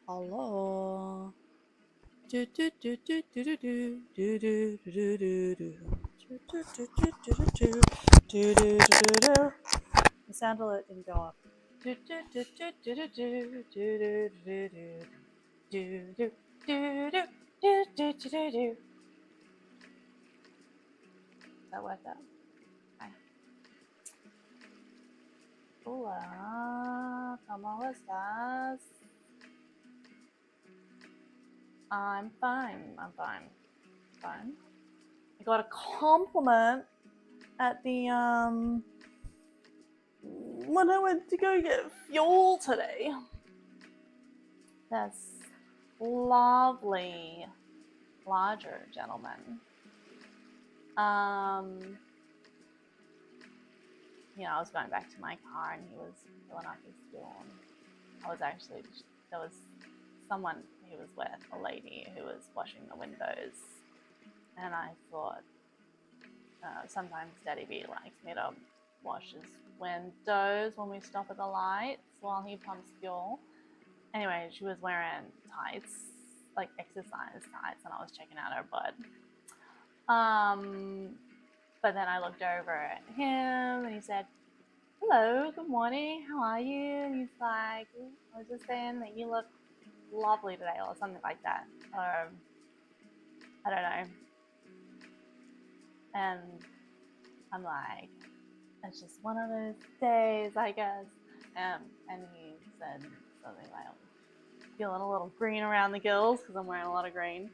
Hello. Do do do do do do do do do do do do. Do do do do do do do do do do. The sound alert didn't go off. Do do do do do do do do do do do do do do do do do do do. That worked out. Hi. Hola, ¿cómo estás? I'm fine. I'm fine. Fine. I got a compliment at the when I went to go get fuel today. This lovely larger gentleman. I was going back to my car and he was filling up his fuel. And there was someone he was with, a lady who was washing the windows, and I thought sometimes Daddy B likes me to wash his windows when we stop at the lights while he pumps fuel. Anyway, she was wearing tights, like exercise tights, and I was checking out her butt. But then I looked over at him and he said, "Hello, good morning, how are you?" And he's like, "I was just saying that you look lovely today," or something like that. Or I don't know. And I'm like, it's just one of those days, I guess. And he said something like, I'm feeling a little green around the gills because I'm wearing a lot of green.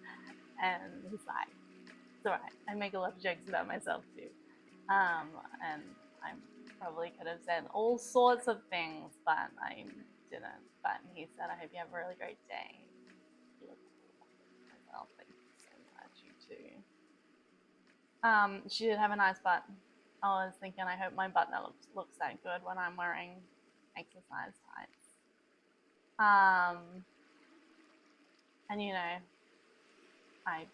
And he's like, it's all right. I make a lot of jokes about myself too. And I probably could have said all sorts of things, but I didn't. But he said, I hope you have a really great day. You look well. Thank you so much. You too. She did have a nice butt. I was thinking, I hope my butt looks that good when I'm wearing exercise tights. And I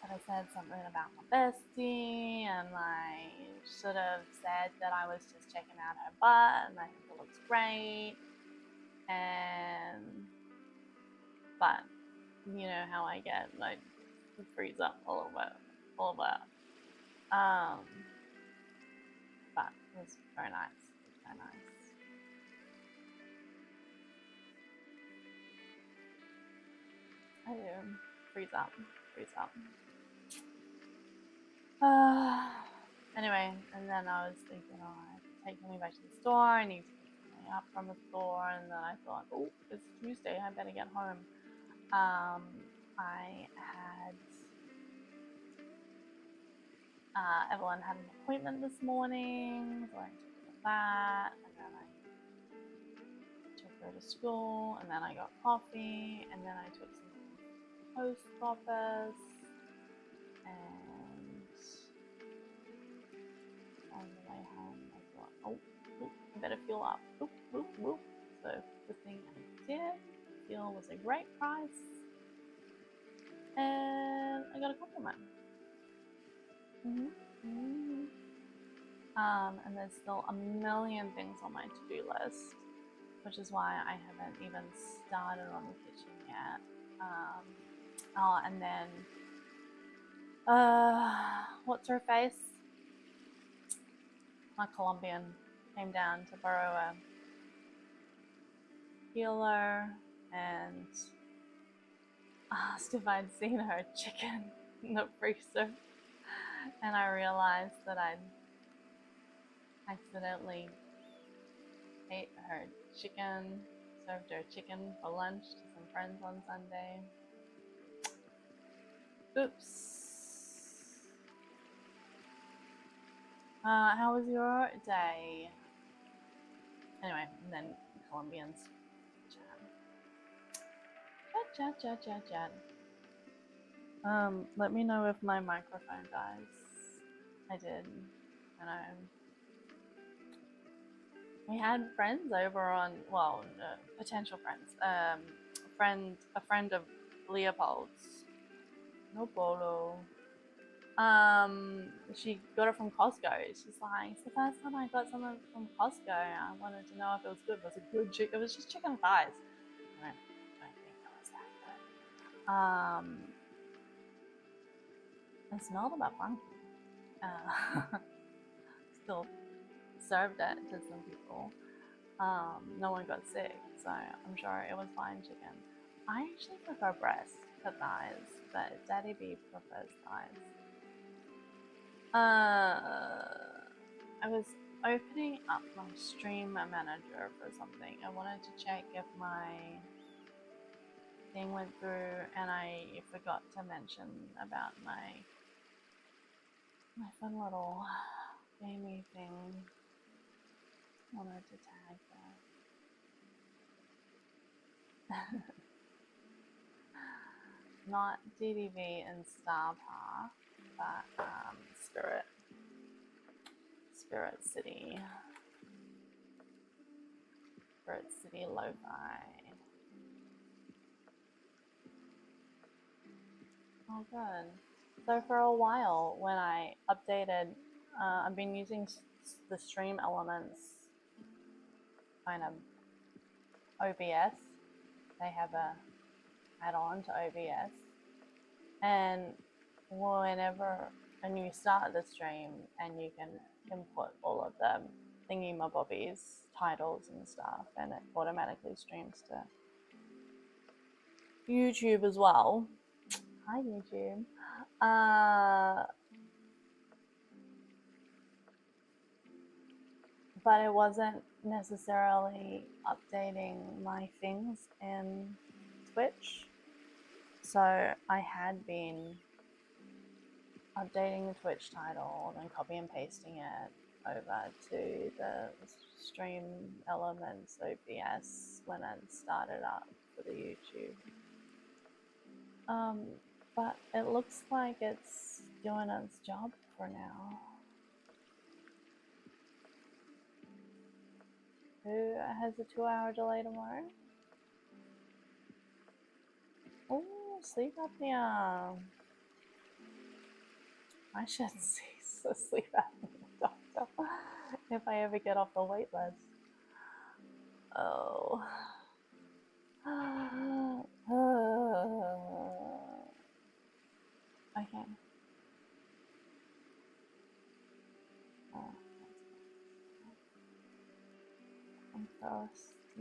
could have said something about my bestie, and I should have said that I was just checking out her butt, and I think it looks great. But you know how I get, like, freeze up a little bit. But it was very nice. I do. Freeze up. Anyway, and then I was thinking, I have to take me back to the store. I need to pick me up from the store. And then I thought, oh, it's Tuesday. I better get home. Evelyn had an appointment this morning, so I took her to that, and then I took her to school, and then I got coffee, and then I took some to the post office, and on the way home I thought, oh, I better fuel up. So the thing I did, fuel was a great price, and I got a compliment. And there's still a million things on my to-do list, which is why I haven't even started on the kitchen yet. And then what's her face? My Colombian came down to borrow a peeler and asked if I'd seen her chicken in the freezer, and I realized that I'd accidentally ate her chicken, served her chicken for lunch to some friends on Sunday. Oops. How was your day? Anyway, and then Colombians chat. Let me know if my microphone dies. I did. And we had friends over on, potential friends. A friend of Leopold's. No polo. She got it from Costco. She's like, it's the first time I got something from Costco. I wanted to know if it was good. It was a good chicken. It was just chicken thighs. I don't think It smelled a bit funky. Still served it to some people. No one got sick, so I'm sure it was fine chicken. I actually prefer breast to thighs, but Daddy B prefers thighs. I was opening up my stream manager for something. I wanted to check if my thing went through, and I forgot to mention about my fun little gamey thing. Wanted to tag that. Not DDV and Star Park, but Spirit City Lo-Fi. Oh, good. So for a while, when I updated, I've been using the Stream Elements kind of OBS. They have a add-on to OBS, and whenever you start the stream, and you can input all of the thingy-mabobbies, titles and stuff, and it automatically streams to YouTube as well. Hi, YouTube. But it wasn't necessarily updating my things in Twitch. So I had been updating the Twitch title and copy and pasting it over to the Stream Elements OBS when it started up for the YouTube. But it looks like it's doing its job for now. Who has a 2-hour delay tomorrow? Oh, sleep apnea. I should see sleep apnea doctor if I ever get off the wait list. Oh. Okay. Oh, I'm thirsty. I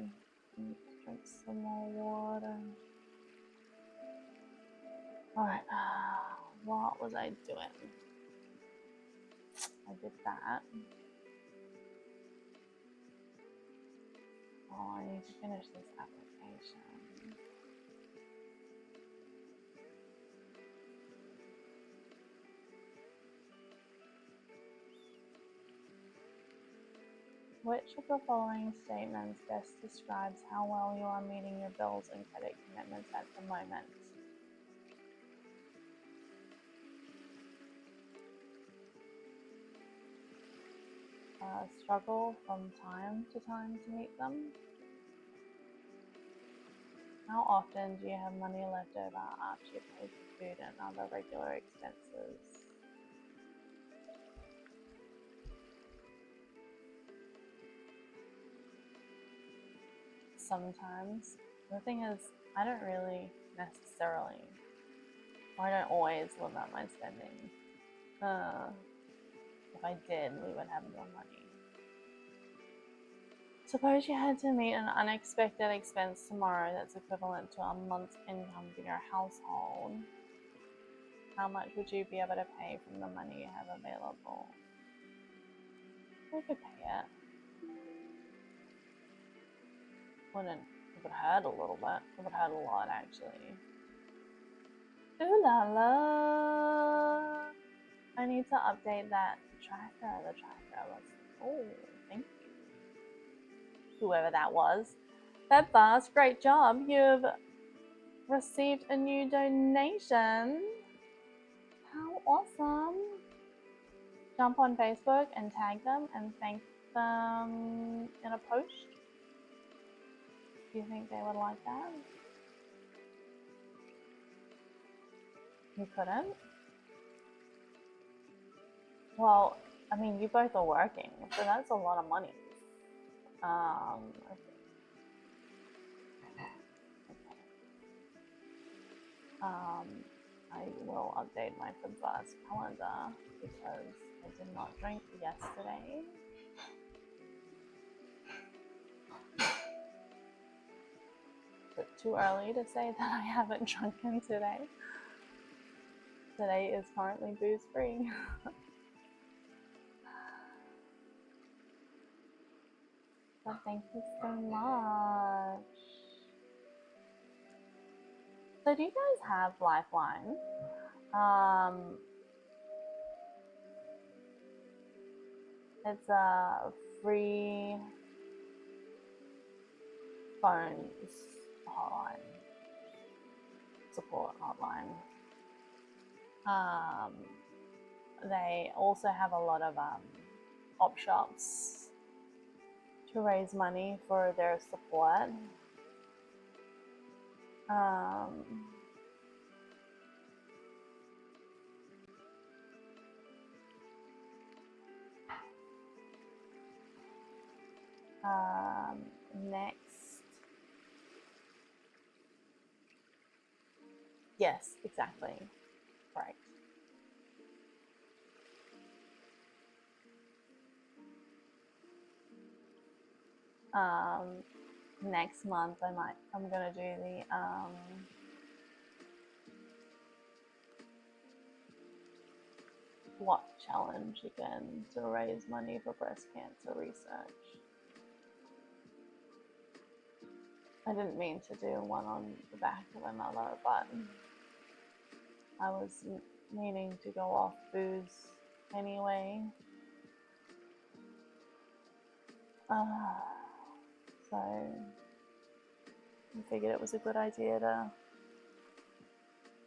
need to drink some more water. Alright, what was I doing? I did that. Oh, I need to finish this application. Which of the following statements best describes how well you are meeting your bills and credit commitments at the moment? Struggle from time to time to meet them? How often do you have money left over after you pay for food and other regular expenses? Sometimes. The thing is, I don't really necessarily, or I don't always limit my spending. If I did, we would have more money. Suppose you had to meet an unexpected expense tomorrow that's equivalent to a month's income for your household. How much would you be able to pay from the money you have available? We could pay it. Wouldn't, it would hurt a little bit. It would hurt a lot, actually. Ooh la la! I need to update that tracker. The tracker was. Oh, thank you. Whoever that was. That fast, great job. You've received a new donation. How awesome. Jump on Facebook and tag them and thank them in a post. Do you think they would like that? You couldn't? Well, I mean, you both are working, so that's a lot of money. Okay. I will update my Fibverse calendar because I did not drink yesterday. But too early to say that I haven't drunken today. Today is currently booze free. But thank you so much. So do you guys have Lifeline? It's a free phone hotline, support hotline. They also have a lot of op shops to raise money for their support. Next. Yes, exactly. Right. Next month I'm gonna do the what challenge again to raise money for breast cancer research. I didn't mean to do one on the back of another, but I was meaning to go off booze anyway. So I figured it was a good idea to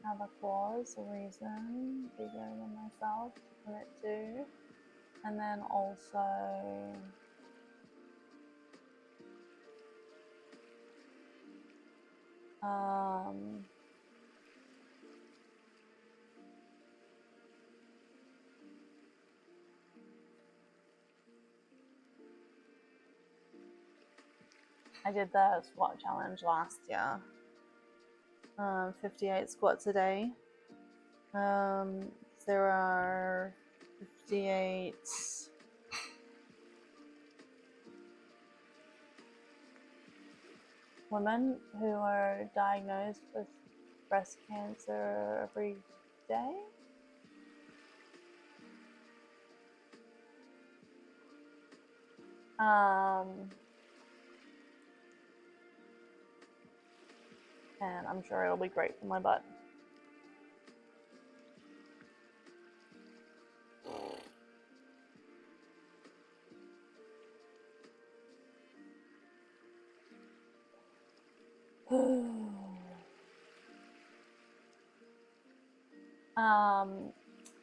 have a cause, a reason bigger than myself to commit to, and then also I did the squat challenge last year. 58 squats a day. There are 58 women who are diagnosed with breast cancer every day. And I'm sure it'll be great for my butt.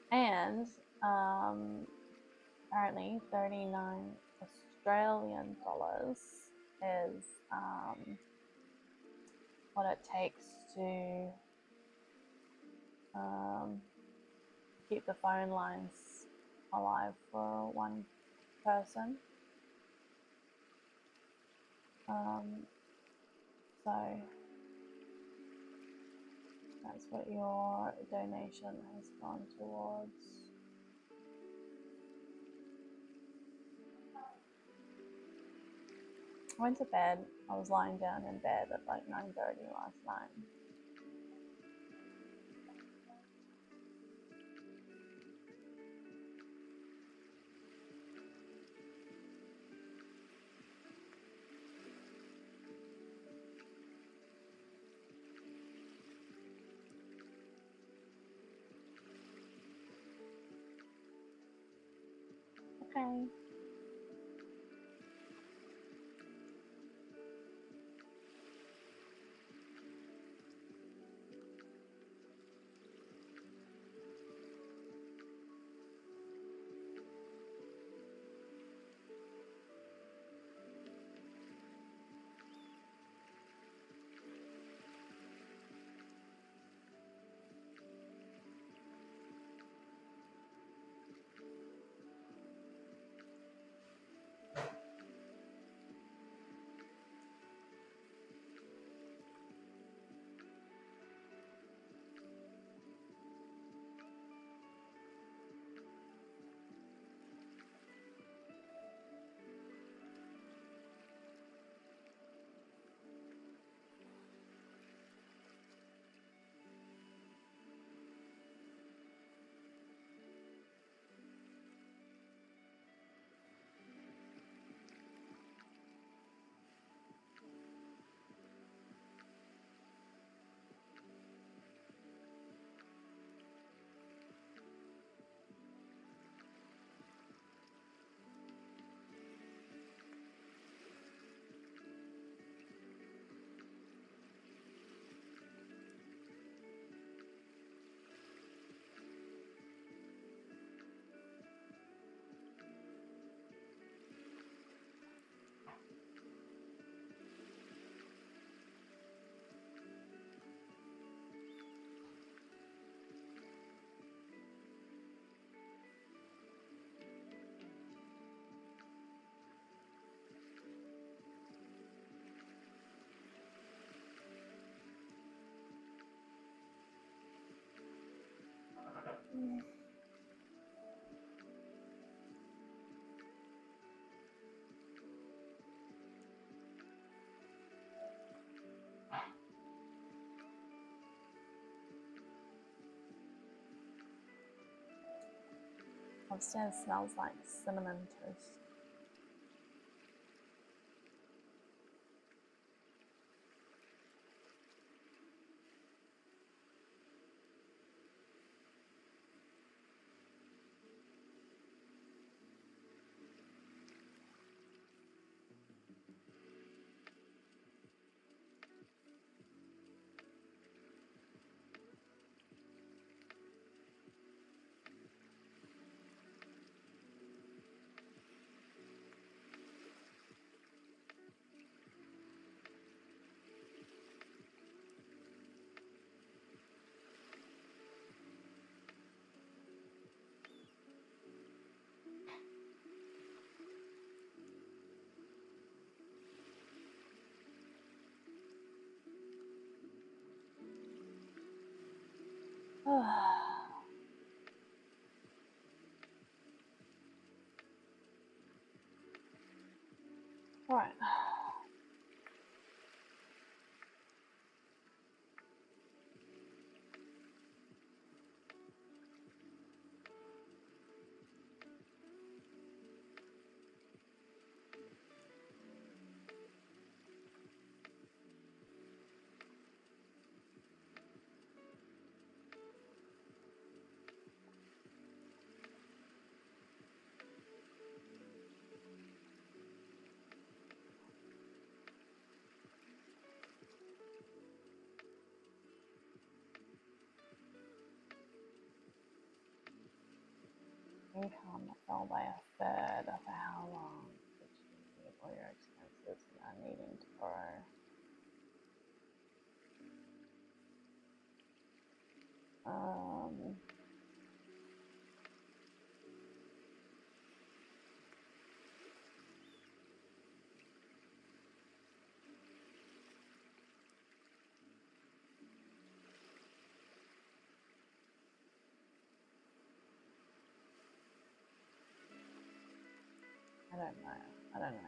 And apparently 39 Australian dollars is what it takes to keep the phone lines alive for one person. So that's what your donation has gone towards. I went to bed. I was lying down in bed at like 9:30 last night. Okay. Upstairs smells like cinnamon toast. All right. Income fell by a third. For how long did you need all your expenses without needing to borrow? I don't know. I don't know.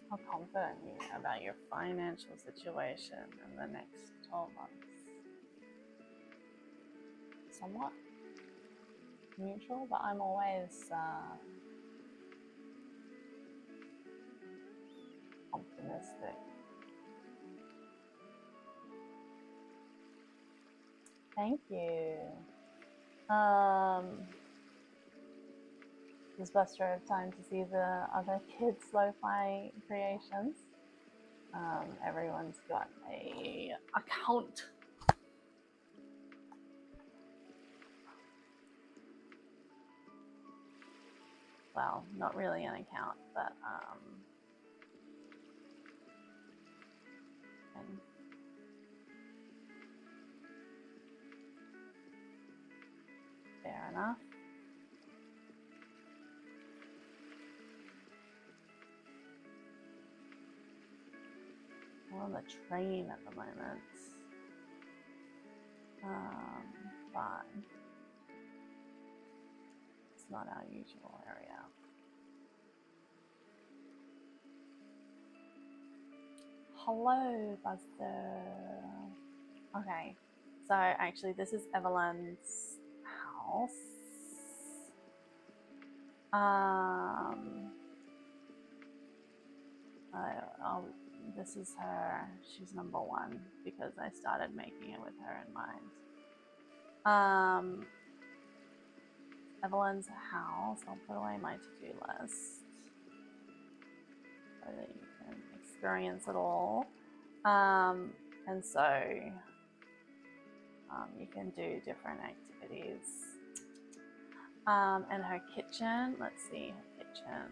How confident you are about your financial situation in the next 12 months? Somewhat neutral, but I'm always optimistic. Thank you. Does Buster have time to see the other kids' lo-fi creations? Everyone's got a account. Well, not really an account, but fair enough. We're on the train at the moment. Fine. It's not our usual area. Hello, Buster. Okay, so actually this is Evelyn's house. This is her. She's number one because I started making it with her in mind. Evelyn's house. I'll put away my to-do list so that you can experience it all. And so you can do different activities. And her kitchen, let's see, her kitchen.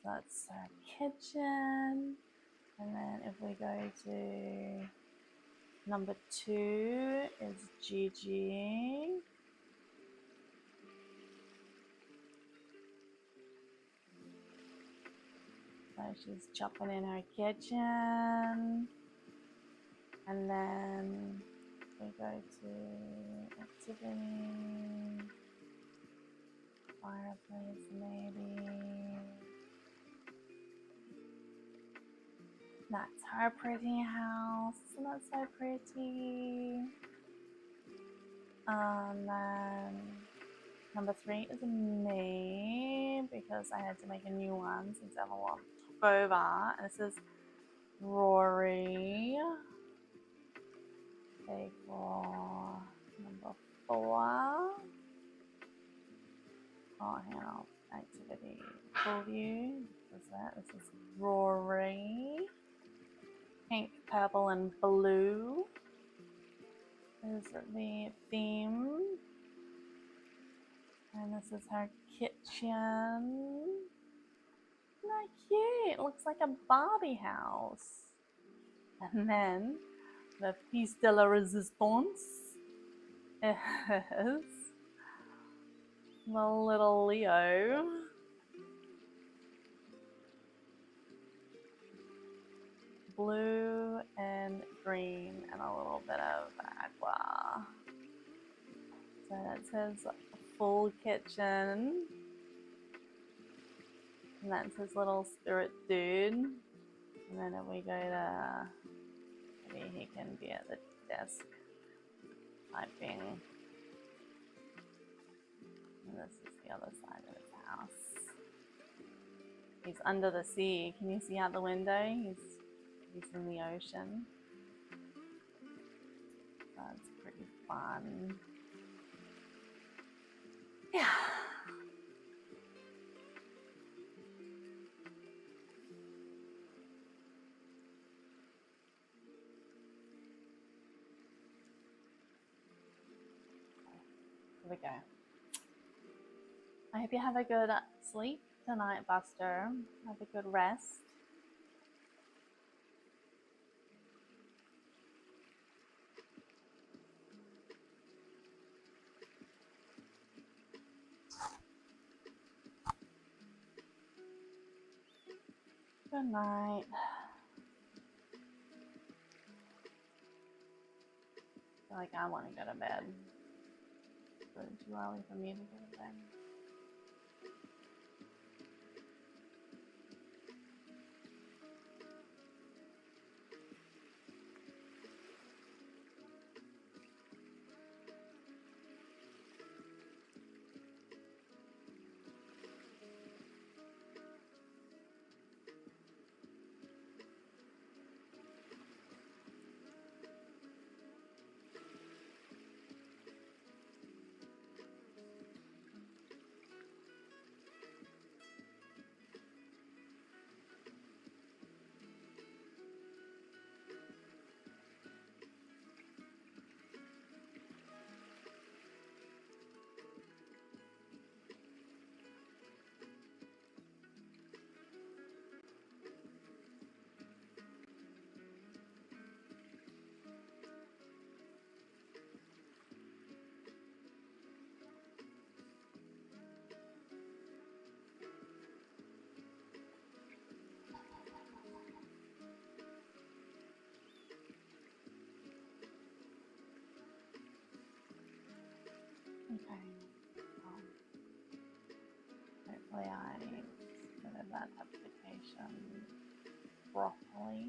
So that's her kitchen. And then if we go to number 2 is Gigi. So she's chopping in her kitchen. And then we go to activity, fireplace maybe. That's her pretty house. Isn't that so pretty? Then number 3 is me because I had to make a new one since everyone took over. And this is Rory. Okay, for number 4. Oh, hang on. Activity full view. What is that? This is Rory. Pink, purple, and blue is the theme. And this is her kitchen. Isn't that cute? It looks like a Barbie house. And then the piece de la resistance is the little Leo. Blue and green and a little bit of aqua. So that says full kitchen. And that's his little spirit dude. And then if we go to, maybe he can be at the desk typing. And this is the other side of his house. He's under the sea. Can you see out the window? He's in the ocean. That's pretty fun. Yeah. Here we go. I hope you have a good sleep tonight, Buster. Have a good rest. Good night. I feel like I want to go to bed. But it's too early for me to go to bed. Okay. Hopefully I submitted that application properly.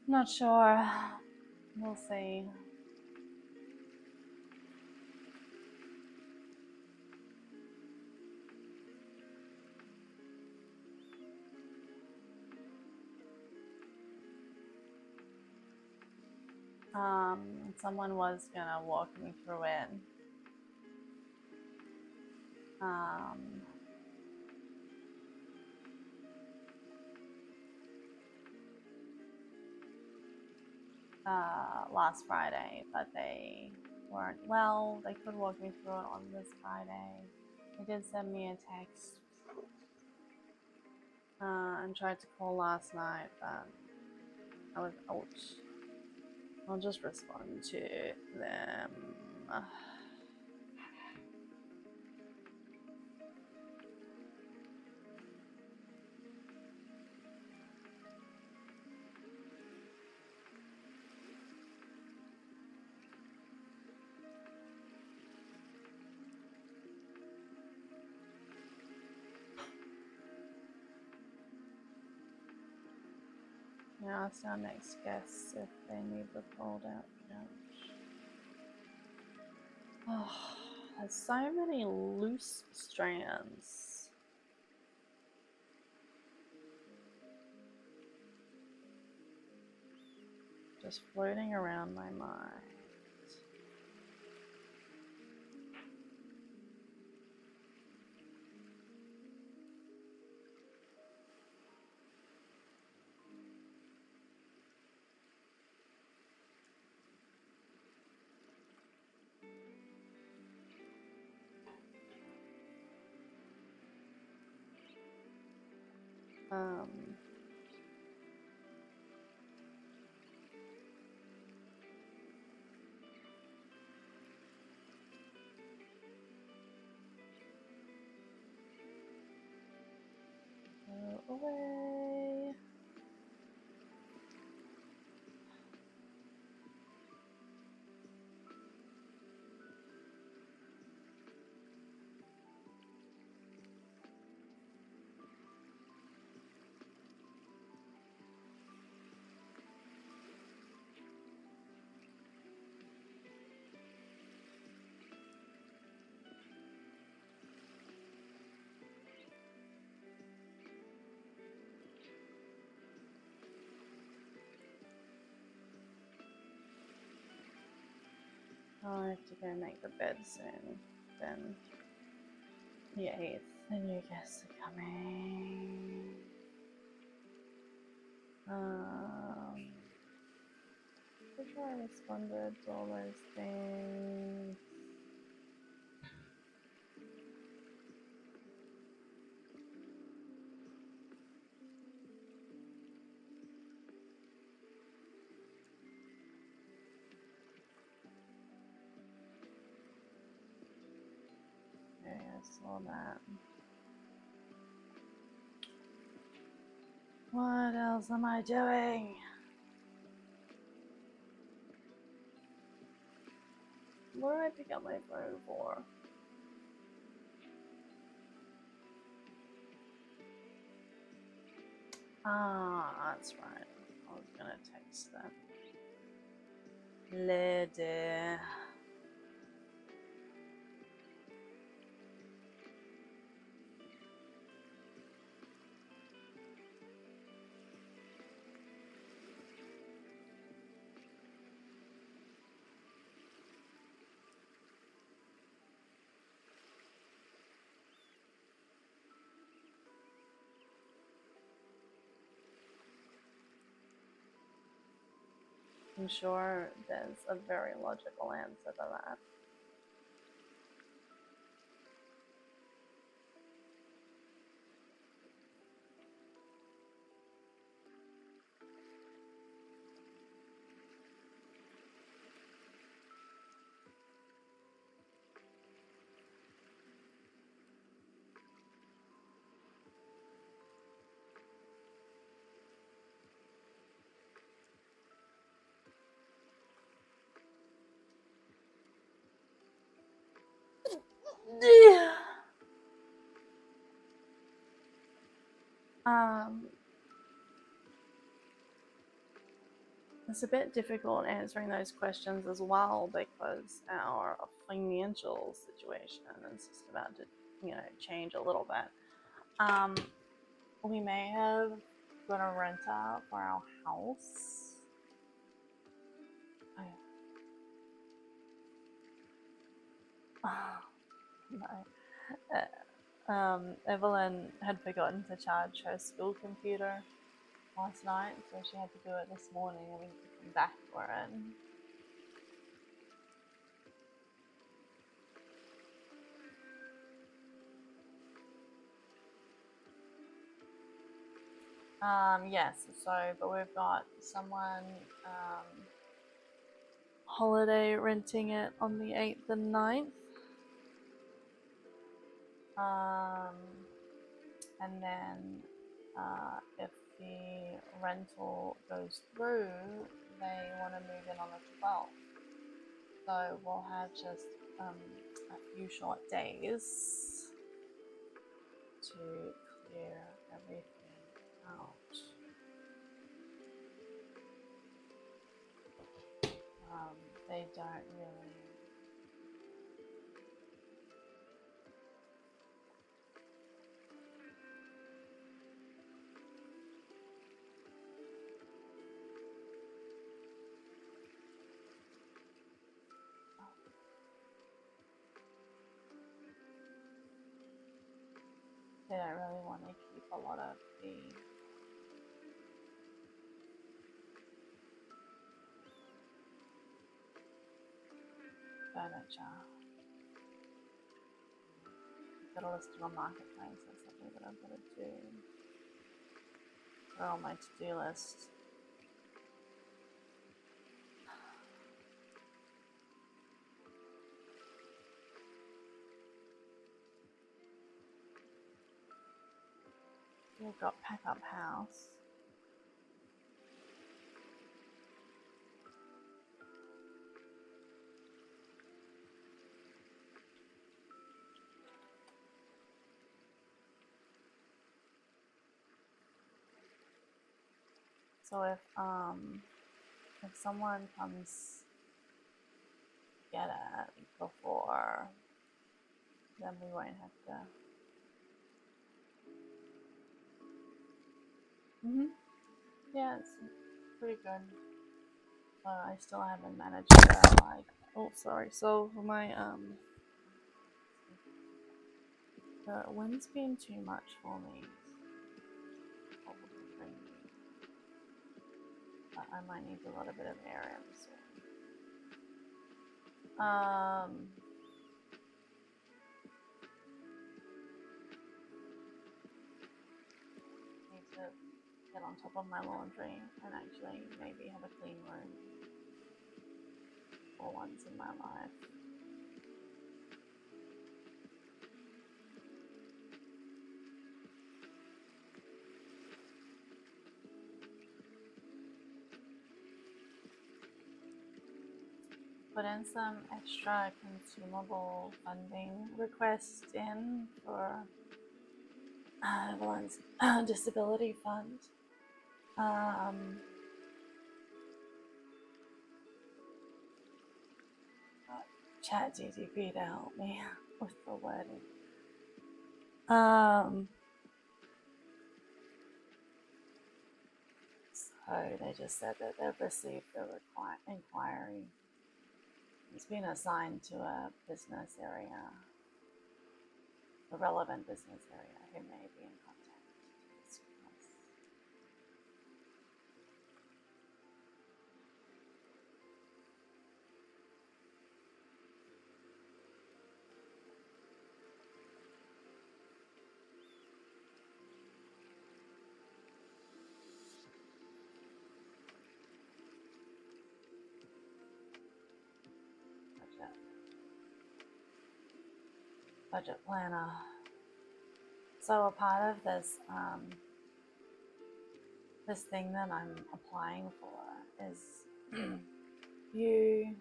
Not sure. We'll see. Someone was gonna walk me through it. Last Friday, but they weren't well. They could walk me through it on this Friday. They did send me a text and tried to call last night, but I was out. I'll just respond to them. Now ask our next guests if they need the fold out couch. Oh, there's so many loose strands. Just floating around my mind. Go away. I have to go make the bed soon. Then the 8th, the new guests are coming. Pretty sure I responded to all those things. Okay, I saw that. What else am I doing? What did I pick up my phone for? Ah, that's right. I was gonna text them. Lady. I'm sure there's a very logical answer to that. Um, it's a bit difficult answering those questions as well because our financial situation is just about to, change a little bit. We may have got a renter for our house. No. Evelyn had forgotten to charge her school computer last night, so she had to do it this morning, and we need to come back for it. Yes, but we've got someone holiday renting it on the 8th and 9th. And then if the rental goes through, they want to move in on the 12th. So we'll have just a few short days to clear everything out. They don't really. They don't really want to keep a lot of the furniture. Got a list on Marketplace. That's something that I've got to do. They're on my to-do list. We've got Pack Up House. So if someone comes get it before, then we won't have to. Yeah, it's pretty good. But I still haven't managed to So for my the wind's been too much for me. But I might need a little bit of air in soon. Need to get on top of my laundry and actually maybe have a clean room for once in my life. Put in some extra consumable funding requests in for Evelyn's disability fund. ChatGPT to help me with the wording. So they just said that they've received the inquiry. It's been assigned to a business area, a relevant business area who may be in contact to discuss. Budget planner. So a part of this this thing that I'm applying for is you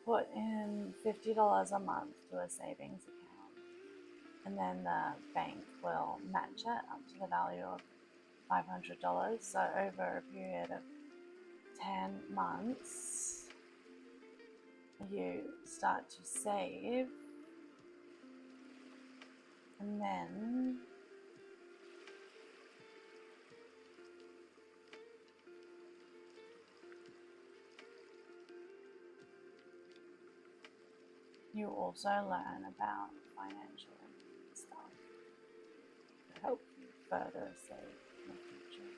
put in $50 a month to a savings account, and then the bank will match it up to the value of $500. So over a period of 10 months, you start to save, and then you also learn about financial stuff to help you further save in the future.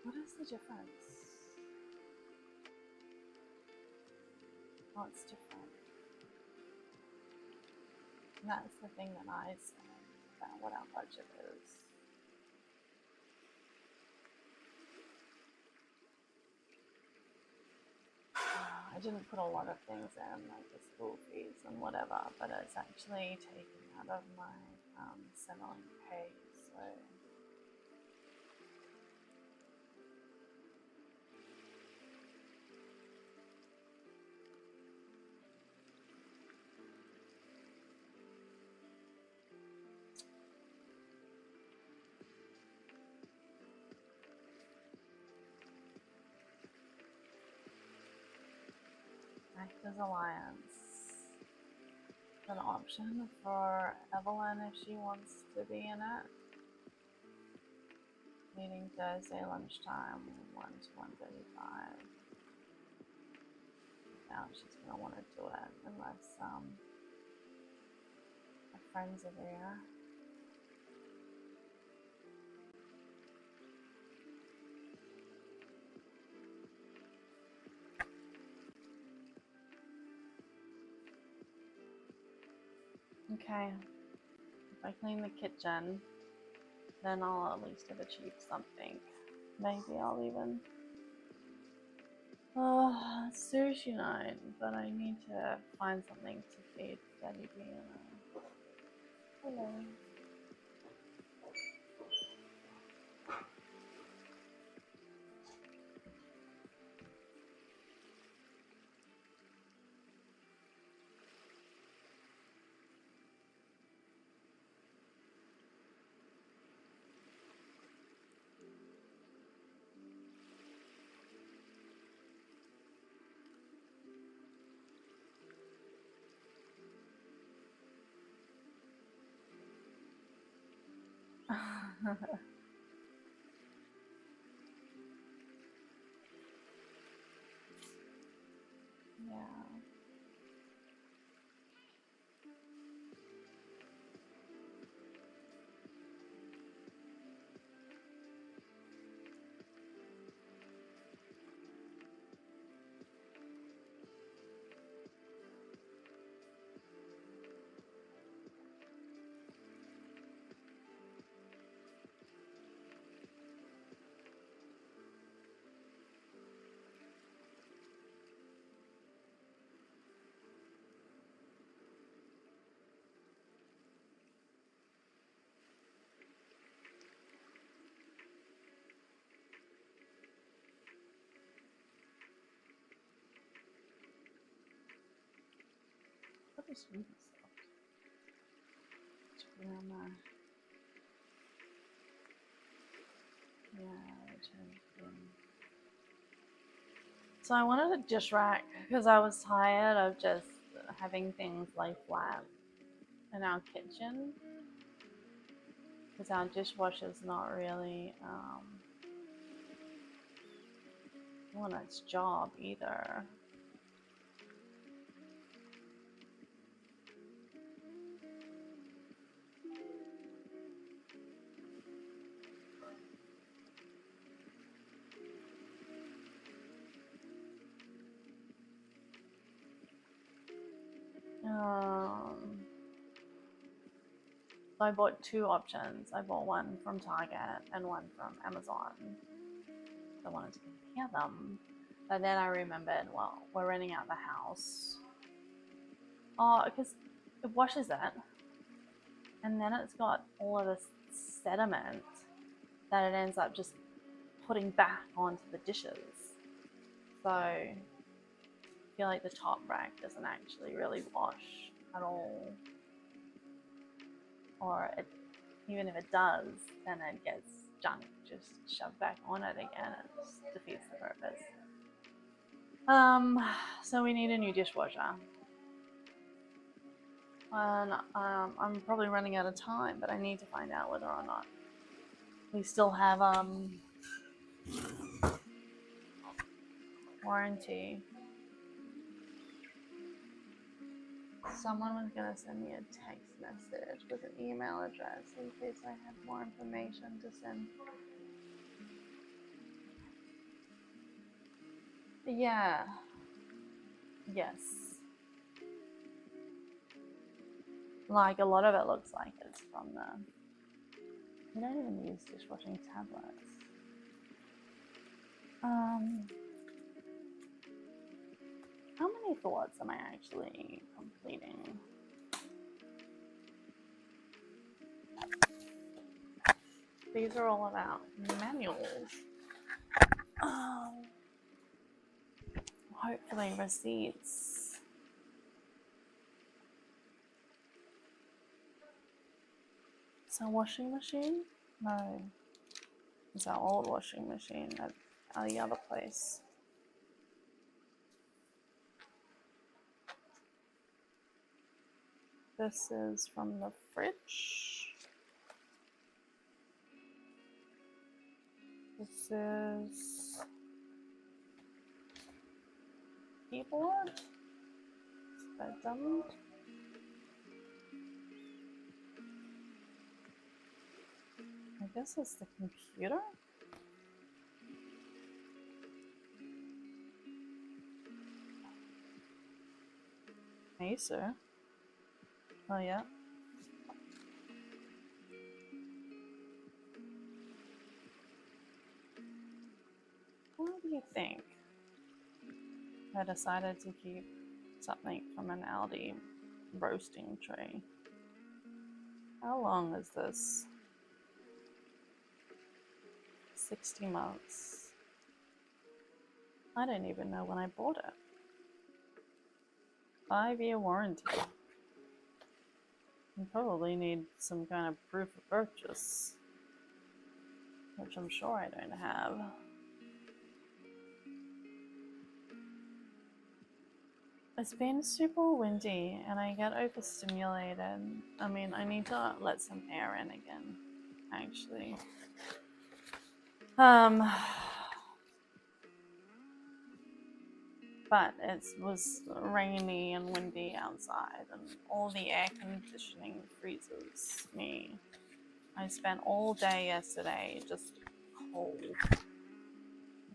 What is the difference? What's different? And that's the thing that I said about what our budget is. I didn't put a lot of things in, like the school fees and whatever, but it's actually taken out of my settling pay, so Actors Alliance. An option for Evelyn if she wants to be in it. Meeting Thursday lunchtime, 1 to 1:35. Now she's gonna want to do it unless her friends are there. Okay, if I clean the kitchen, then I'll at least have achieved something. Maybe I'll even sushi night, but I need to find something to feed Debbie B and I. Hello. Yeah. What is really soft? Grandma. Yeah, so I wanted a dish rack because I was tired of just having things lay flat in our kitchen because our dishwasher's not really doing its job either. So I bought two options. I bought one from Target and one from Amazon. I wanted to compare them. But then I remembered, well, we're renting out the house. Oh, because it washes it. And then it's got all of this sediment that it ends up just putting back onto the dishes. So I feel like the top rack doesn't actually really wash at all. Or even if it does, then it gets junk just shoved back on it again. It just defeats the purpose. So we need a new dishwasher. And I'm probably running out of time, but I need to find out whether or not we still have warranty. Someone was gonna send me a text message with an email address in case I had more information to send. Yeah. Yes. Like a lot of it looks like it's from the. We don't even use dishwashing tablets. How many thoughts am I actually completing? These are all about manuals. Hopefully receipts. Is that washing machine? No. It's our old washing machine at the other place. This is from the fridge. This is keyboard. Bedroom. I guess it's the computer. Acer. Oh yeah. What do you think? I decided to keep something from an Aldi roasting tray. How long is this? 60 months. I don't even know when I bought it. 5-year warranty. You probably need some kind of proof of purchase, which I'm sure I don't have. It's been super windy and I get overstimulated. I mean, I need to let some air in again, actually. But it was rainy and windy outside and all the air conditioning freezes me. I spent all day yesterday just cold. Is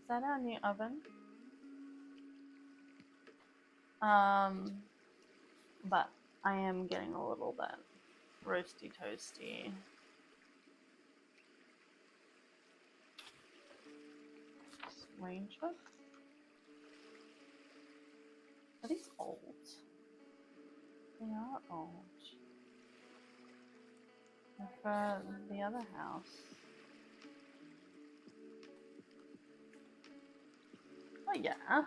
that our new oven? But I am getting a little bit roasty toasty. Range hook? Are these old? They are old. For the other house. Oh yeah. I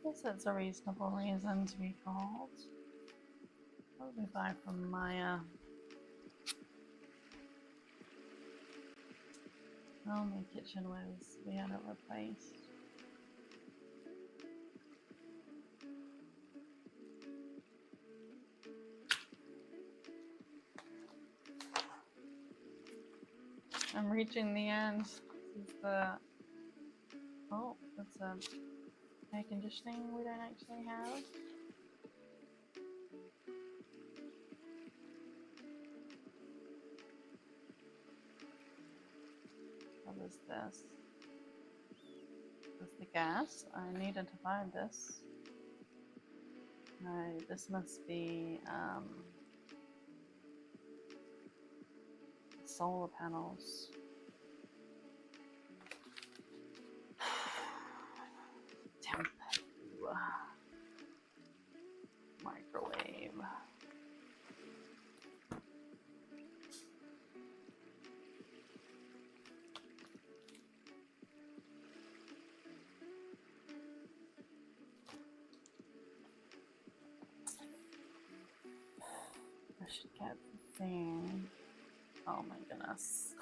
guess that's a reasonable reason to be called. Probably buy from Maya. Oh, my kitchen was, we had it replaced. I'm reaching the end. This is the, oh, that's a air conditioning we don't actually have. What is this? This is the gas. I needed to find this. No, this must be, solar panels. Temp. Microwave. I should get the thing. Oh my goodness.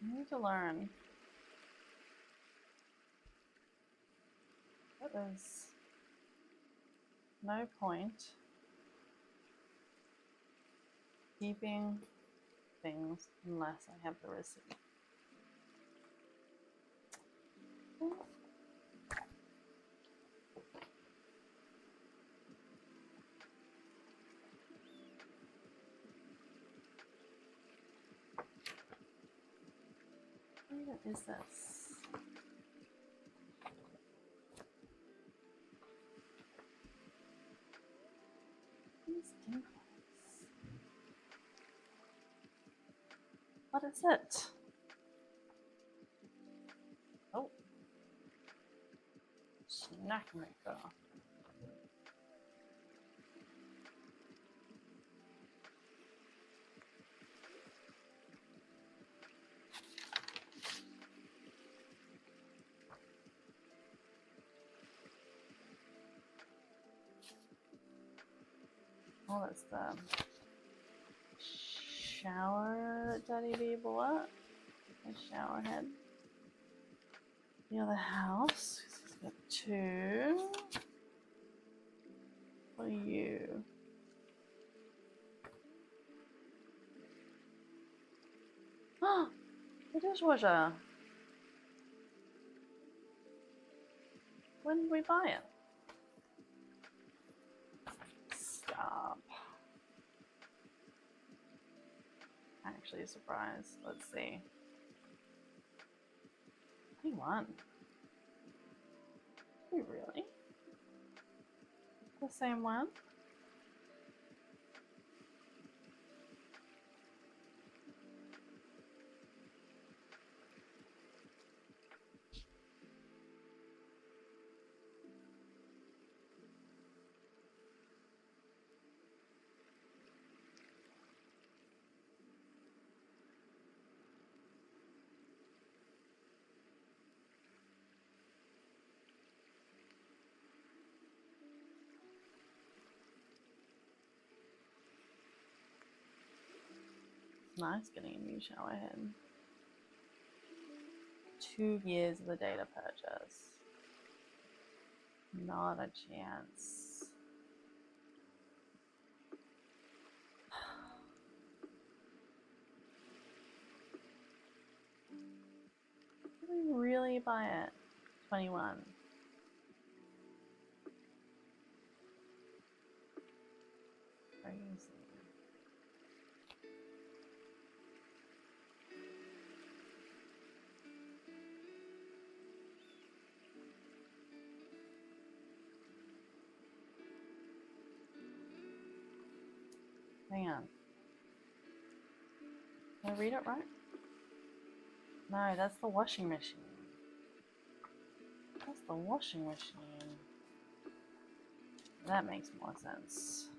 I need to learn. There's no point keeping things unless I have the receipt. What is this? These dimples. What is it? Oh. Snackmaker. Oh, that's the shower that Daddy B bought. The shower head. The other house. He's got two. What are you? Oh, the dishwasher. When did we buy it? Stop. Actually surprised. Let's see. 21. Are we really? The same one? Nice getting a new shower head. 2 years of the data purchase. Not a chance. Did we really buy it? 21. Crazy. Hang on. Did I read it right? No, that's the washing machine. That's the washing machine. That makes more sense.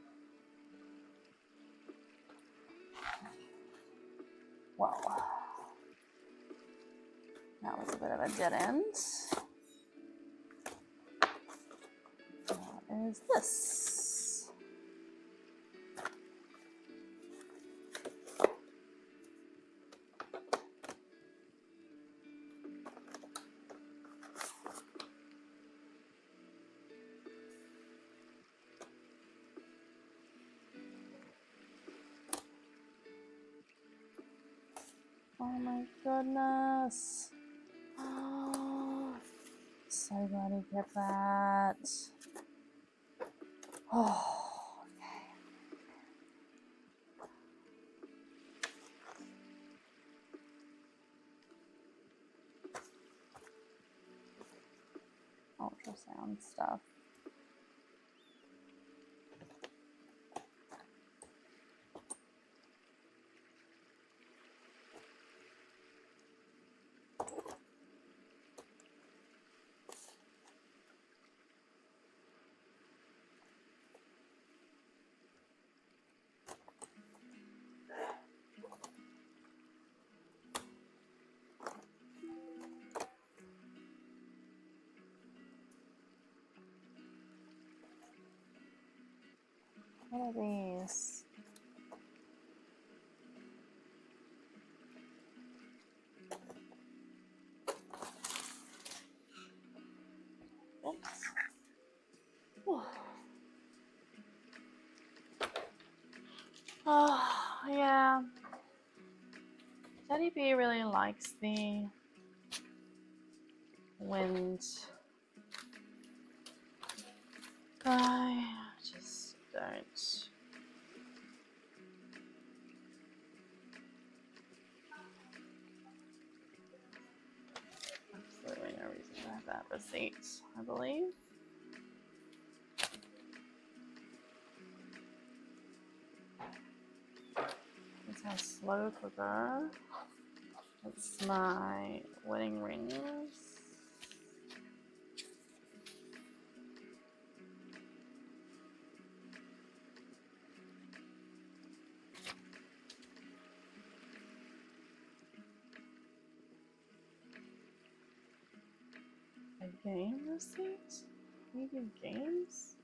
Well, that was a bit of a dead end. What is this? Oh my goodness. Oh, so glad he kept that. Oh, okay. sound stuff. What are these? Oops. Whew. Oh, yeah. Teddy B really likes the wind. I just don't. Absolutely no reason to have that receipt, I believe. This has slow cooker. It's my wedding rings. A game receipt? Maybe games?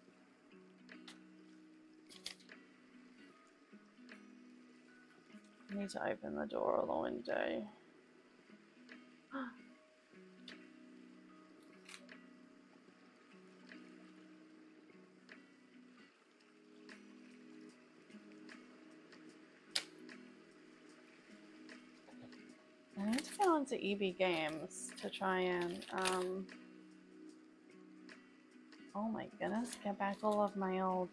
I need to open the door or the window. I need to go into EB Games to try and, oh my goodness, get back all of my old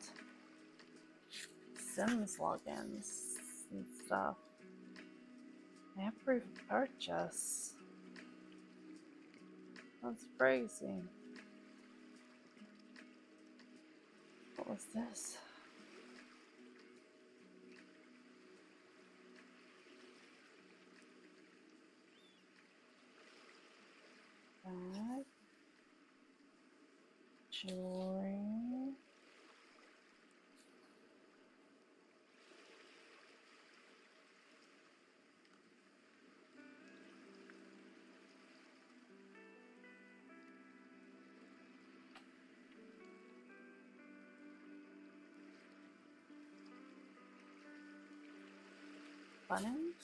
Sims logins and stuff. I have proof of purchase. That's crazy. What was this? Bag. Jewelry. Bunnings.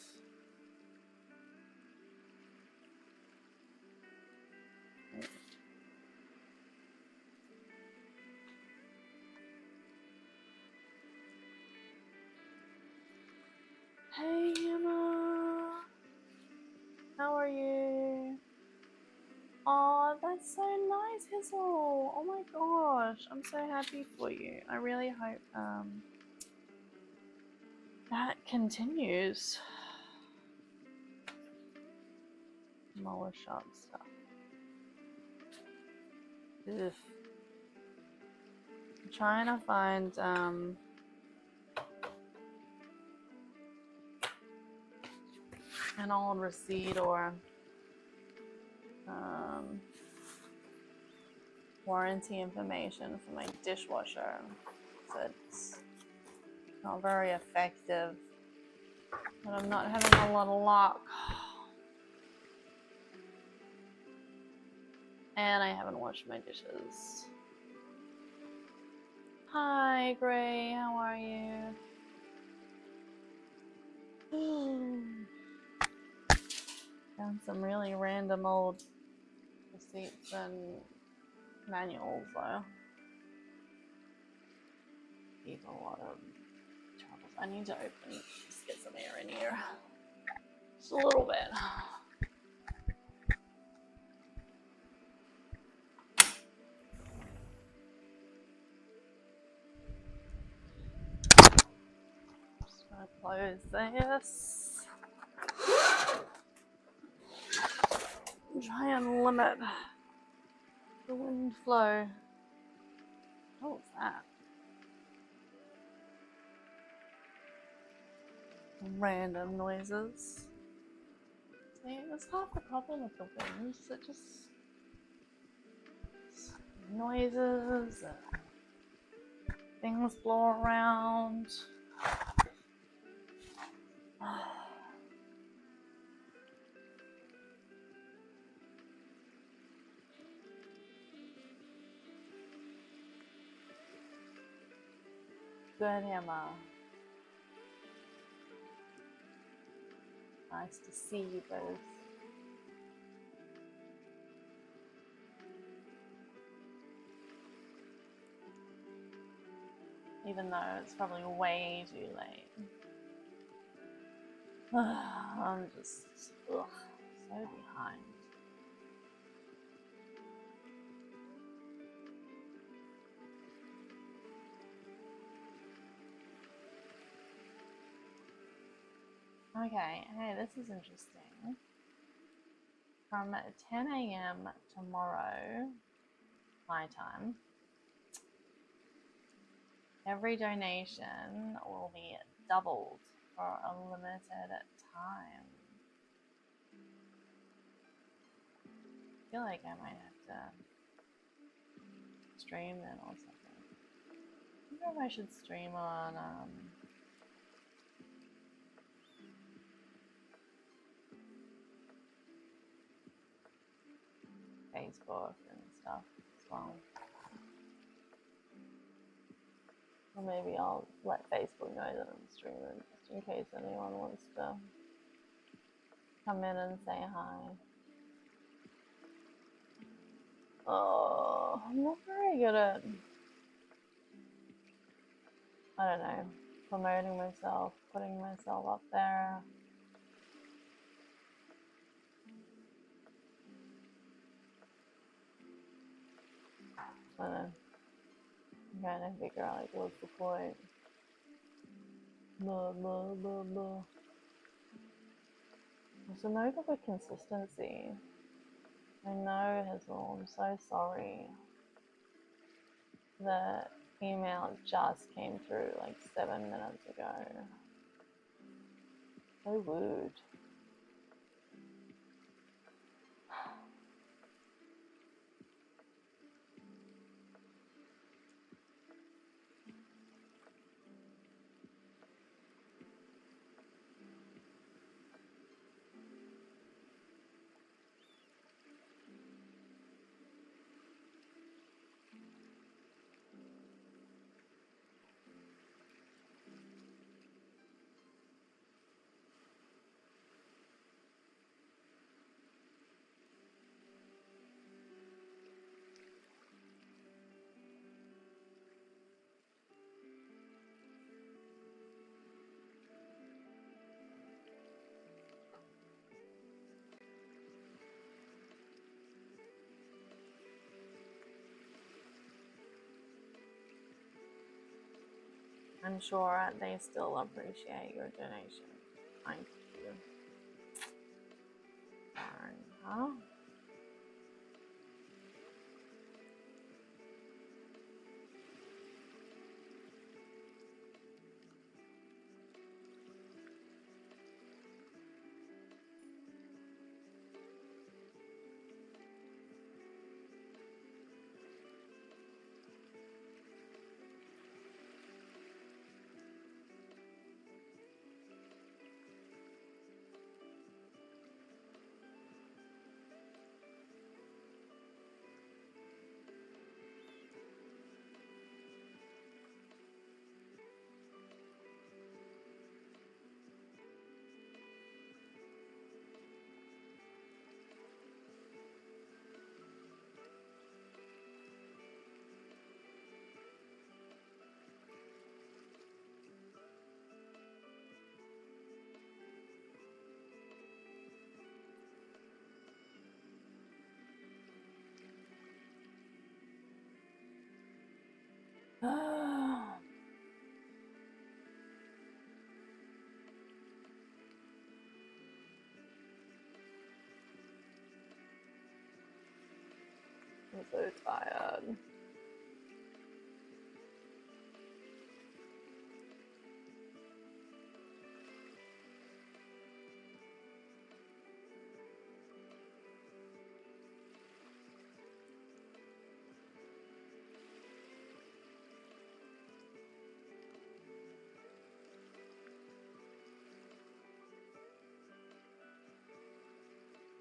Hey Emma, how are you? Oh, that's so nice, Hizzle. Oh my gosh, I'm so happy for you. I really hope that continues. Mower shop stuff. Ugh. I'm trying to find an old receipt or warranty information for my dishwasher. So it's not very effective. But I'm not having a lot of luck. And I haven't washed my dishes. Hi, Gray. How are you? Found some really random old receipts and manuals, though. Keep a lot of troubles. I need to open, just get some air in here. Just a little bit. Just gonna close this. Try and limit the wind flow. What was that? Random noises. See, that's half the problem with the wind. It just noises and things blow around. Good, Emma. Nice to see you both. Even though it's probably way too late. I'm just so behind. Okay, hey, this is interesting. From 10 a.m. tomorrow, my time, every donation will be doubled for a limited time. I feel like I might have to stream then or something. I wonder if I should stream on Facebook and stuff as well. Or maybe I'll let Facebook know that I'm streaming just in case anyone wants to come in and say hi. Oh, I'm not very good at, I don't know, promoting myself, putting myself up there. I don't know. I'm trying to figure out, like, what's the point? Blah, blah, blah, blah. There's a note of a consistency. I know, Hazel, I'm so sorry. The email just came through like 7 minutes ago. So rude. I'm sure they still appreciate your donation. Thank you. Darn, huh? I'm so tired.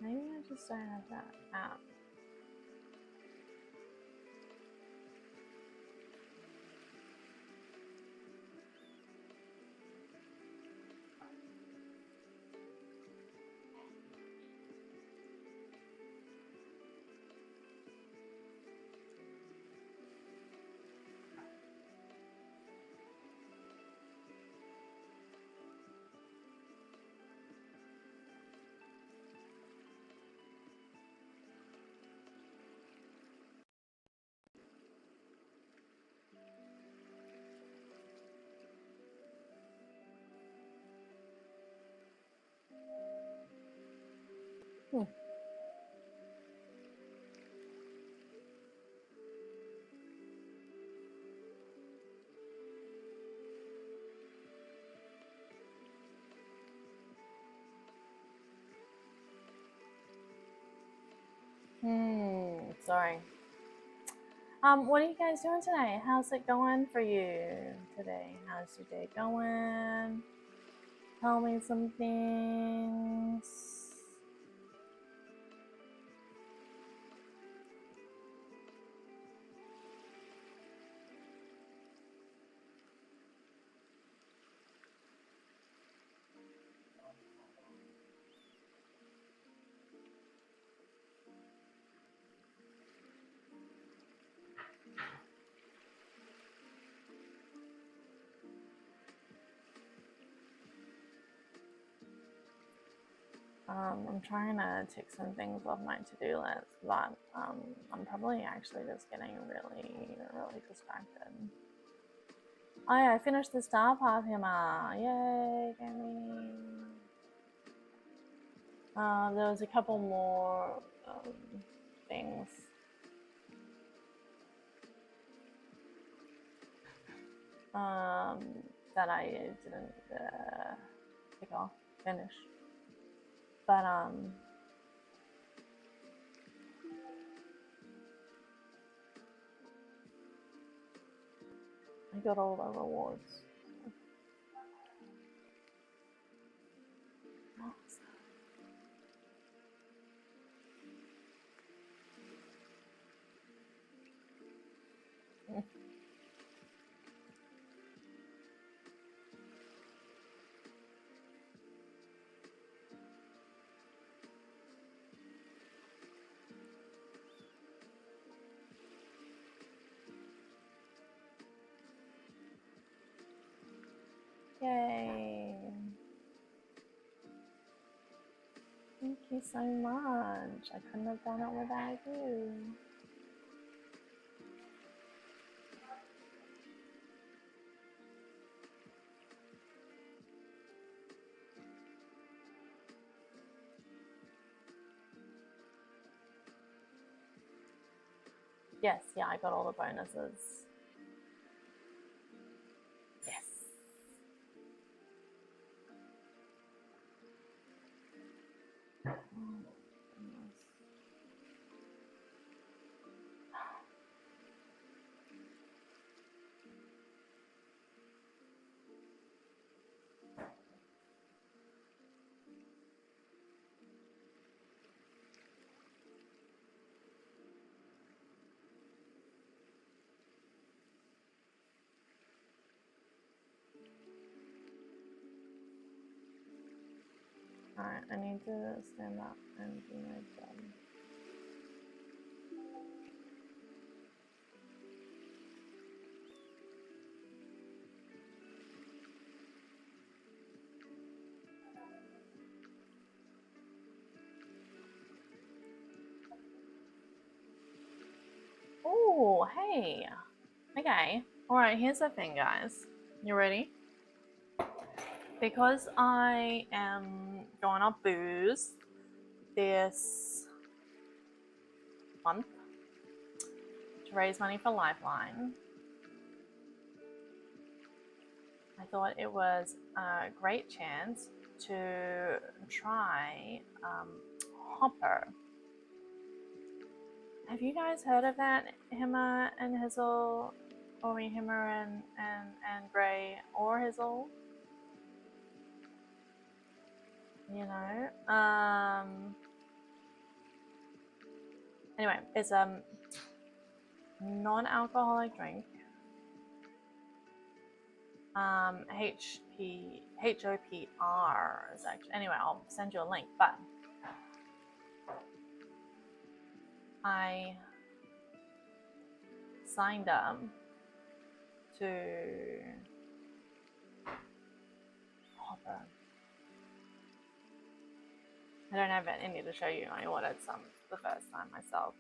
Maybe I just don't have that app. Sorry. What are you guys doing today? How's it going for you today? How's your day going? Tell me some things. I'm trying to tick some things off my to-do list, but I'm probably actually just getting really, really distracted. Oh yeah, I finished the Star Path Hammer. Yay, gaming. There was a couple more things. That I didn't finish. But I got all the rewards. Yay! Thank you so much. I couldn't have done it without you. Yes, yeah, I got all the bonuses. Yes. Oh, goodness. Alright, I need to stand up and do my job. Oh, hey. Okay. Alright, here's the thing, guys. You ready? Because I am going off booze this month, to raise money for Lifeline. I thought it was a great chance to try Hopper. Have you guys heard of that? Himmer and Hizzle, or Himmer and Gray or Hizzle? You know? Anyway, it's a non-alcoholic drink. HOPR is actually, anyway, I'll send you a link, but I signed up to Hopper. I don't have any to show you. I ordered some the first time myself.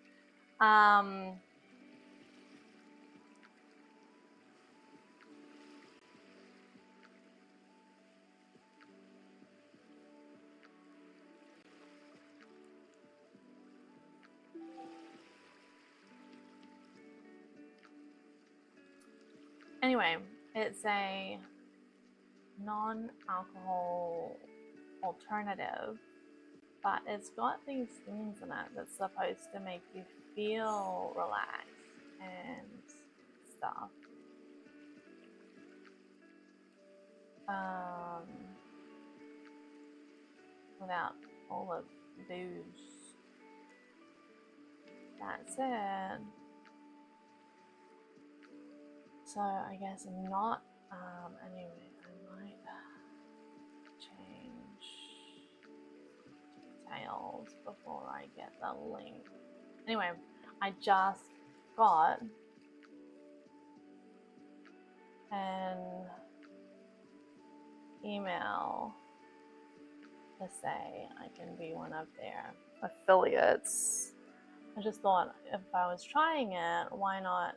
Anyway, it's a non-alcohol alternative, but it's got these things in it that's supposed to make you feel relaxed and stuff. Without all the booze. That's it. So I guess I'm not, anyway, I might change details before I get the link. Anyway, I just got an email to say I can be one of their affiliates. I just thought if I was trying it, why not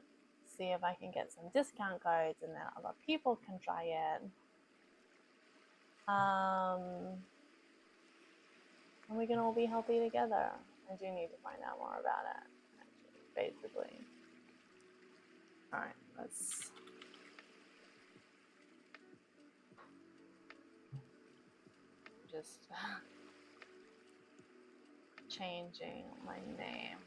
see if I can get some discount codes and then other people can try it. And we can all be healthy together. I do need to find out more about it, actually, basically. All right, let's just changing my name.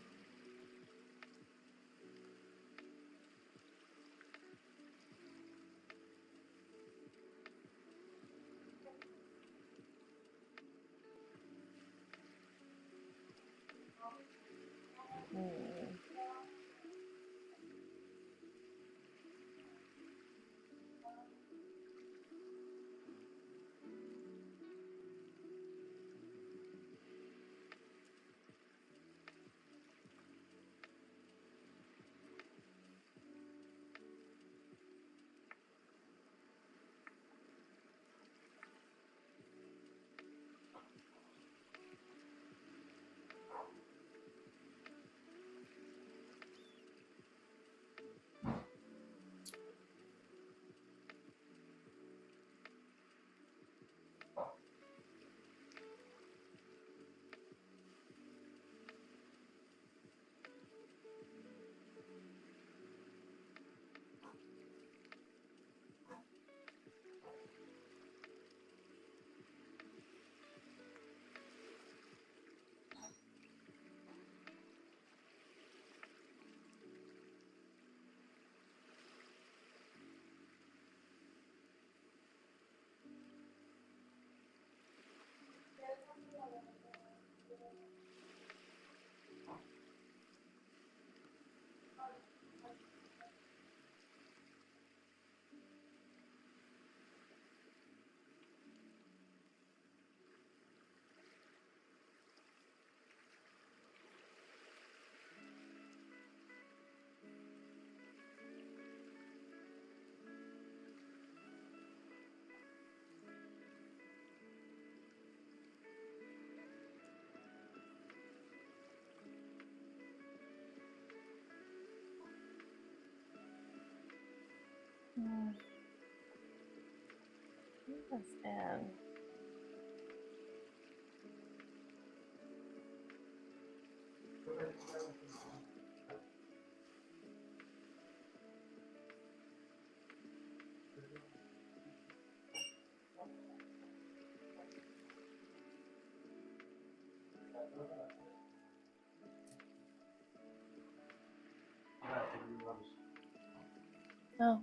Put this in. Oh,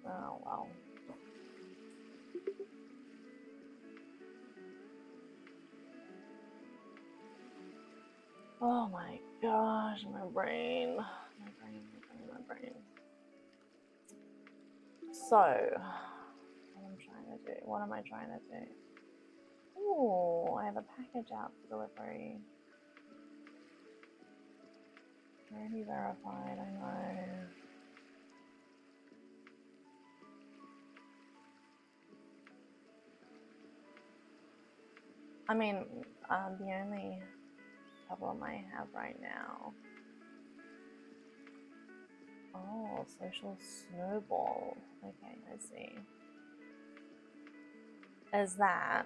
oh well. Oh my gosh, my brain. My brain. So, what am I trying to do? Oh, I have a package out for delivery. Already verified, I know. I mean, the only problem I have right now. Oh, social snowball. Okay, I see. Is that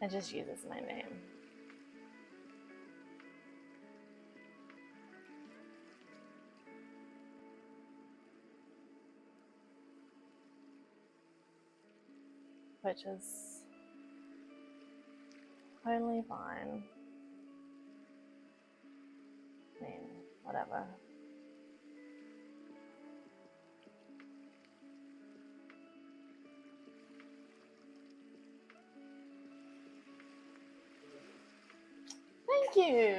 it just uses my name. Which is totally fine. I mean, whatever. Thank you!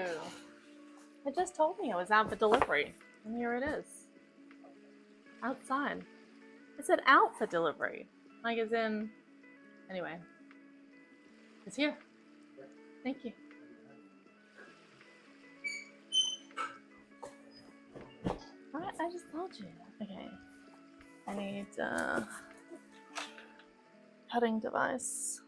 It just told me it was out for delivery. And here it is. Outside. It said out for delivery. Like as in... Anyway. It's here. Thank you. Alright, I just told you. Okay. I need a cutting device.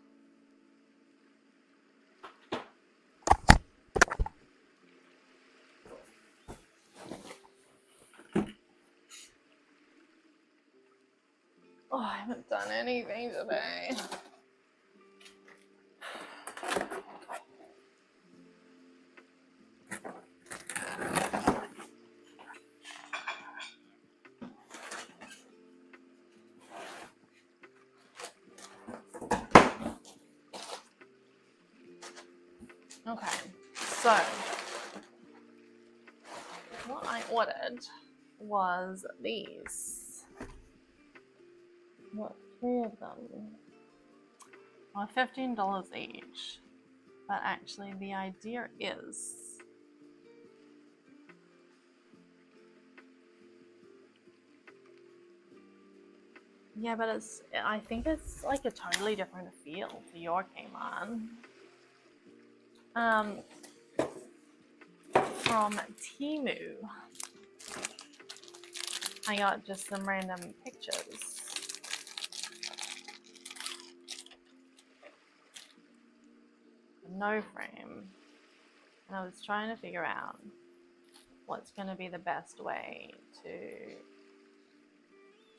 Oh, I haven't done anything today. Okay, so what I ordered was these. What, 3 of them? Well, $15 each. But actually, the idea is yeah, but I think it's like a totally different feel to your Kmart. From Temu, I got just some random pictures. No frame. And I was trying to figure out what's going to be the best way to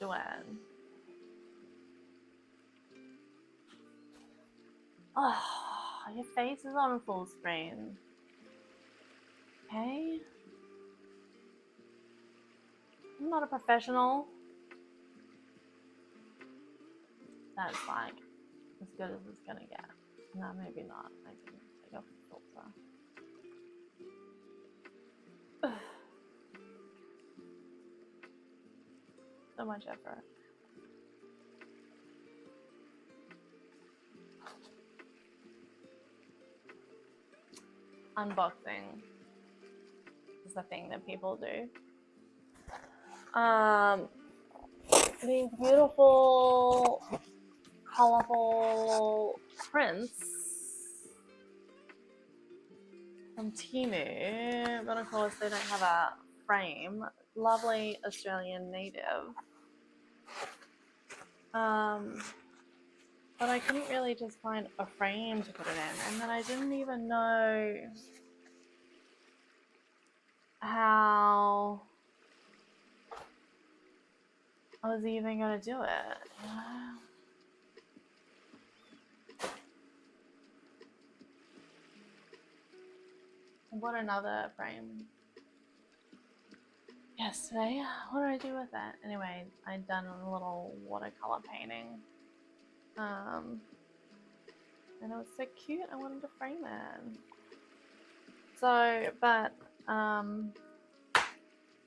do it. Oh, your face is on full screen. Okay. I'm not a professional. That's like as good as it's gonna get. No, maybe not. I can take off the filter. So much effort. Unboxing is the thing that people do. These beautiful, colorful prints from Temu, but of course they don't have a frame. Lovely Australian native. But I couldn't really just find a frame to put it in, and then I didn't even know how I was even gonna do it. I bought another frame yesterday. What did I do with that? Anyway, I'd done a little watercolor painting. And it was so cute, I wanted to frame it. So, but,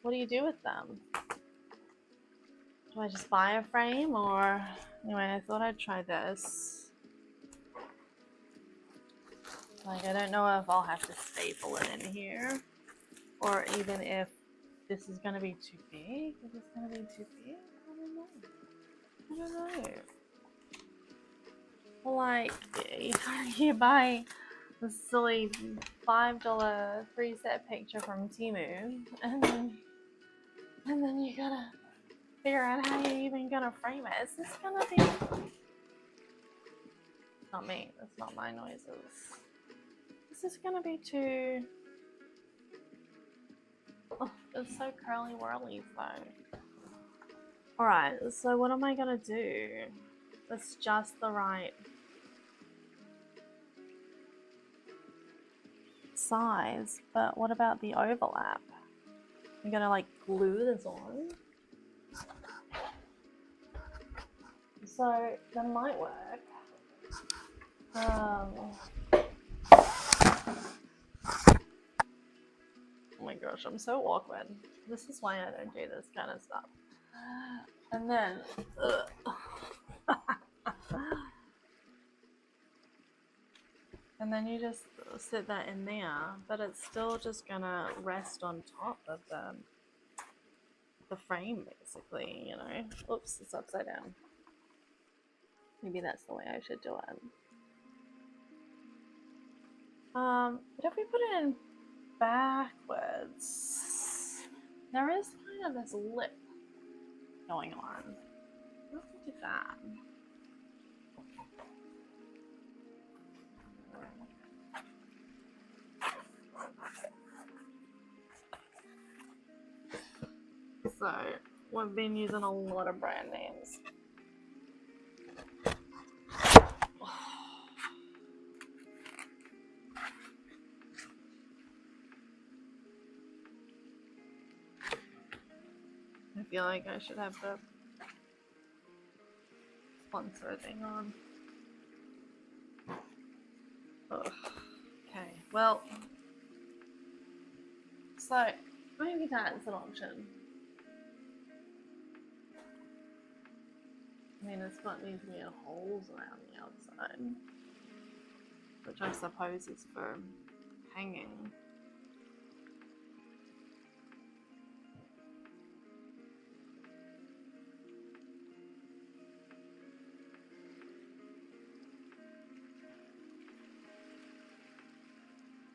what do you do with them? Do I just buy a frame, or... Anyway, I thought I'd try this. Like, I don't know if I'll have to staple it in here, or even if this is gonna be too big. If it's gonna be too big, I don't know. Like, you buy the silly $5 preset picture from Temu, and then you gotta figure out how you're even gonna frame it. Is this gonna be... Not me, that's not my noises. Is this gonna be too... Oh, it's so curly whirly though. Alright, so what am I gonna do? That's just the right size, but what about the overlap? I'm gonna like glue this on. So that might work. Oh my gosh, I'm so awkward. This is why I don't do this kind of stuff. And then, and then you just sit that in there, but it's still just gonna rest on top of the frame, basically, you know. Oops, it's upside down. Maybe that's the way I should do it. But if we put it in backwards, there is kind of this lip going on. Let's do that. So, we've been using a lot of brand names. I feel like I should have the sponsor thing on. Ugh. Okay, well, so maybe that's an option. I mean, it's got these weird holes around the outside, which I suppose is for hanging.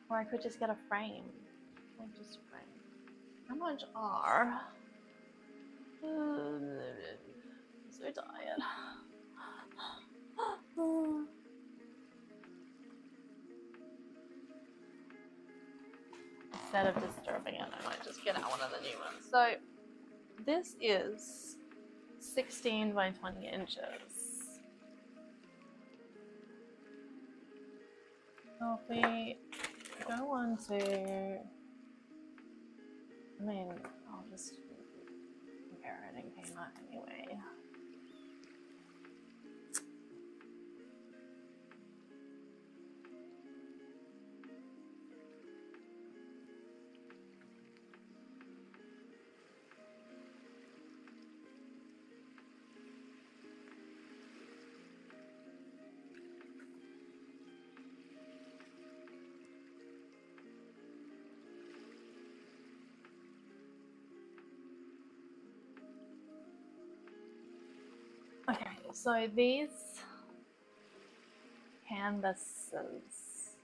Or I could just get a frame. Or just a frame. How much are... I'm so tired. Instead of disturbing it, I might just get out one of the new ones. So this is 16 by 20 inches. So if we go on to, I mean, I'll just compare it in Kmart anyway. Okay, so these canvases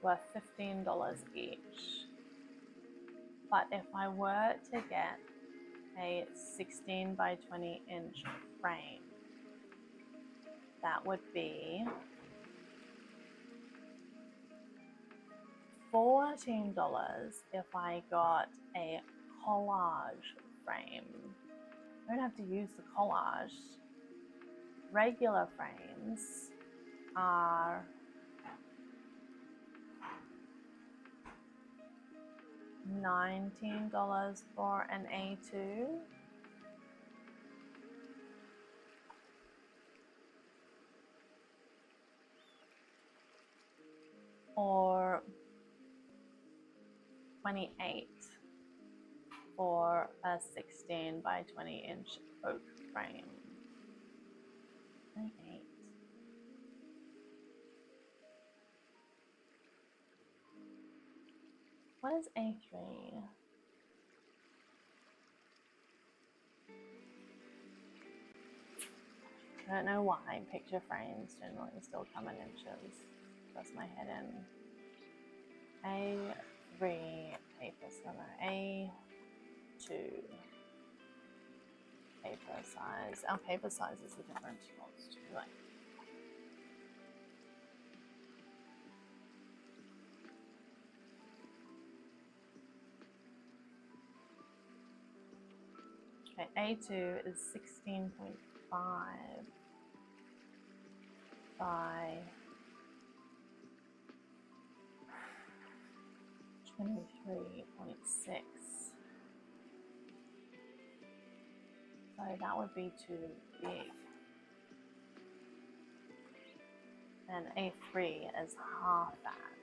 were $15 each. But if I were to get a 16 by 20 inch frame, that would be $14 if I got a collage frame. I don't have to use the collage. Regular frames are $19 for an A2. Or 28 for a 16 by 20 inch oak frame. 28. What is A3? I don't know why picture frames generally still come in inches. Press my head in. A3 paper, so no, A2 paper size. Our paper size is a different ones too. Like, okay, A2 is 16.5 by 23.6. So that would be too big. And A3 is half that.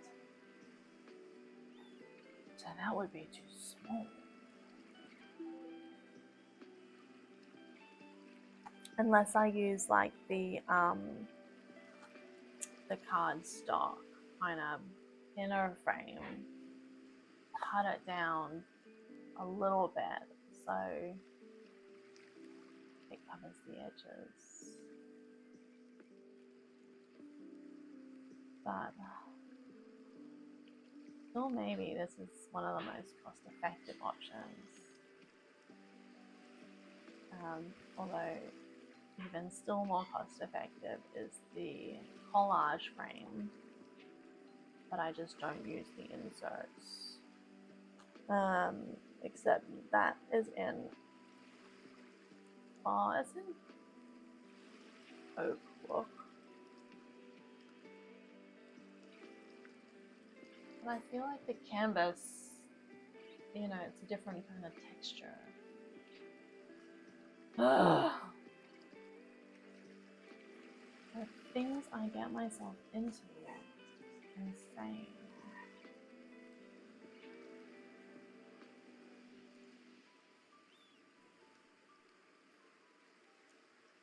So that would be too small. Unless I use like the cardstock kind of inner frame, cut it down a little bit so it covers the edges. But still, maybe this is one of the most cost-effective options. Although even still more cost-effective is the collage frame, but I just don't use the inserts. Except that is in, oh, it's in oak look. But I feel like the canvas, you know, it's a different kind of texture. The things I get myself into is insane.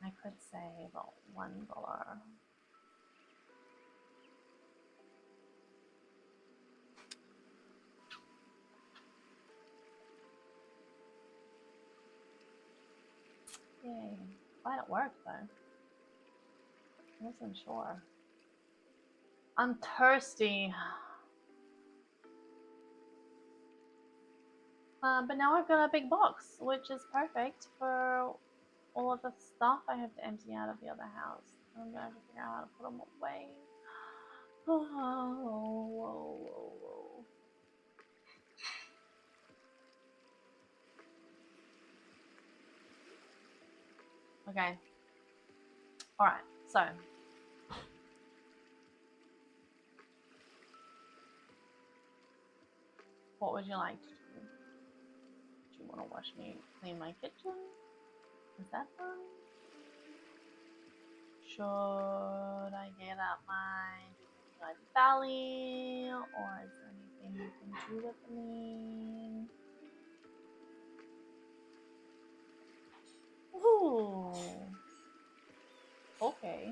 I could save $1. Yay. Glad it worked though. I wasn't sure. I'm thirsty. But now I've got a big box, which is perfect for all of the stuff I have to empty out of the other house. I'm gonna have to figure out how to put them away. Oh, whoa, whoa, whoa. Okay. Alright, so. What would you like to do? Do you want to watch me clean my kitchen? Is that fun? Should I get up my belly? Or is there anything you can do with me? Ooh. Okay.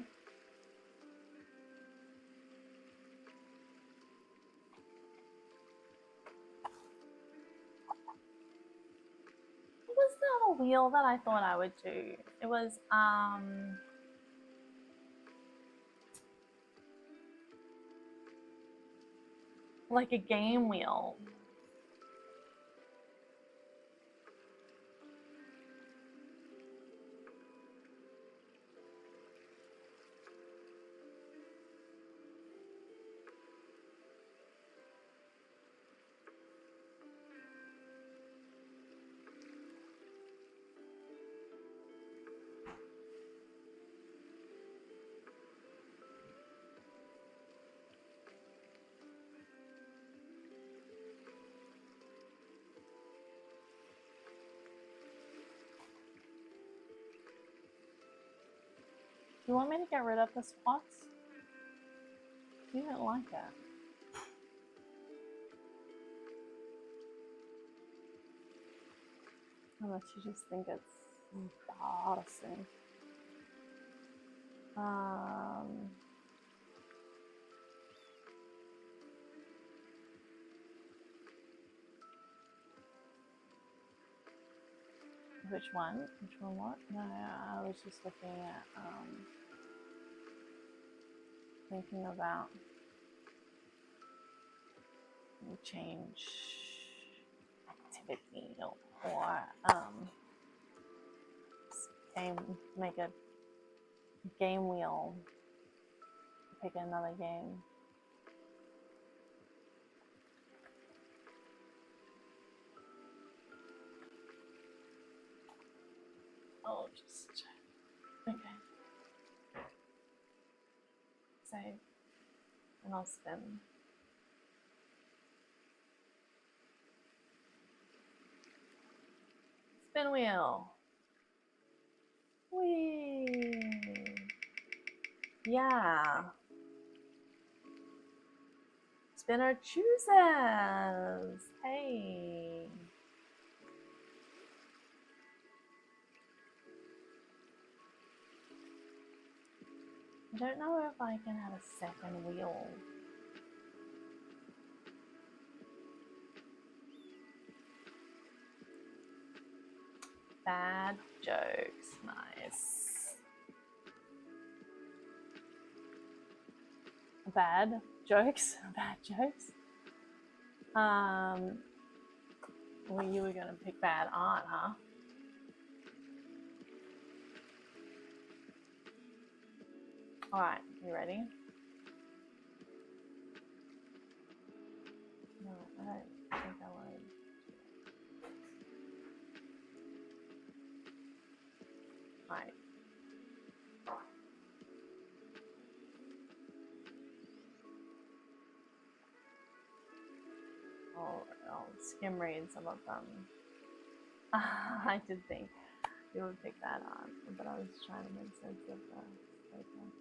What was the other wheel that I thought I would do? It was like a game wheel. you want me to get rid of the squats? You don't like it. Unless you just think it's embarrassing. Which one? Which one what? No, I was just looking at, thinking about change activity or game, make a game wheel, pick another game. I'll just check. Okay. Save. And I'll spin. Spin wheel. Whee! Yeah. Spinner chooses. Hey. I don't know if I can have a second wheel. Bad jokes. Nice. Bad jokes. Bad jokes. Well, you were gonna pick bad art, huh? All right, you ready? No, I don't think I want to. All right. I'll skim read some of them. I did think you would pick that on, but I was trying to make sense of the statement.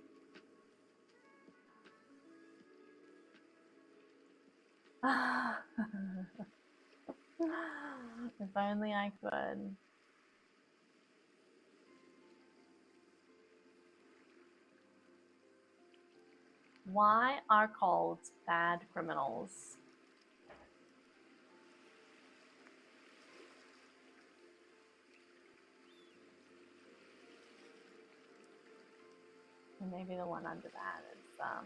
If only I could. Why are colds bad criminals? And maybe the one under that is a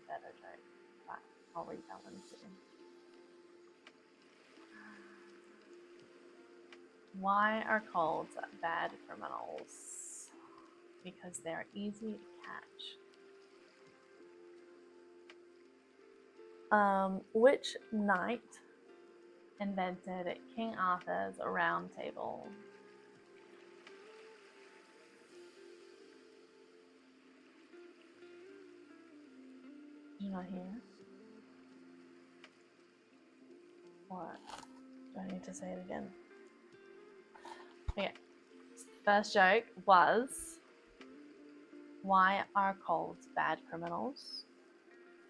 better joke, but I'll read that one too. Why are colds bad criminals? Because they're easy to catch. Which knight invented King Arthur's round table? Did you not hear? Or do I need to say it again? Okay. First joke was, why are colds bad criminals?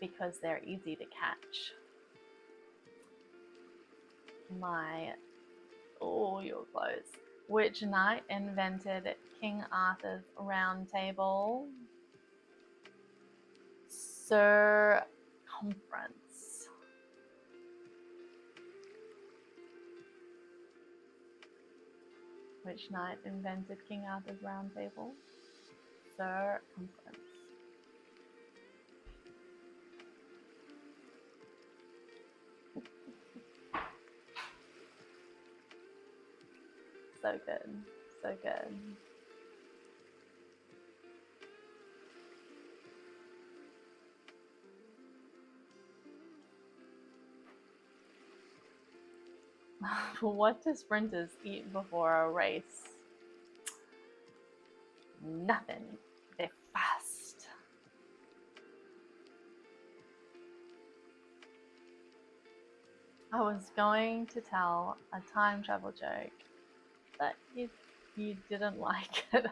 Because they're easy to catch. Oh, you're close. Which knight invented King Arthur's round table? Circumference. Which knight invented King Arthur's round table? Circumference. So good. So good. What do sprinters eat before a race? Nothing. They're fast. I was going to tell a time travel joke, but you didn't like it.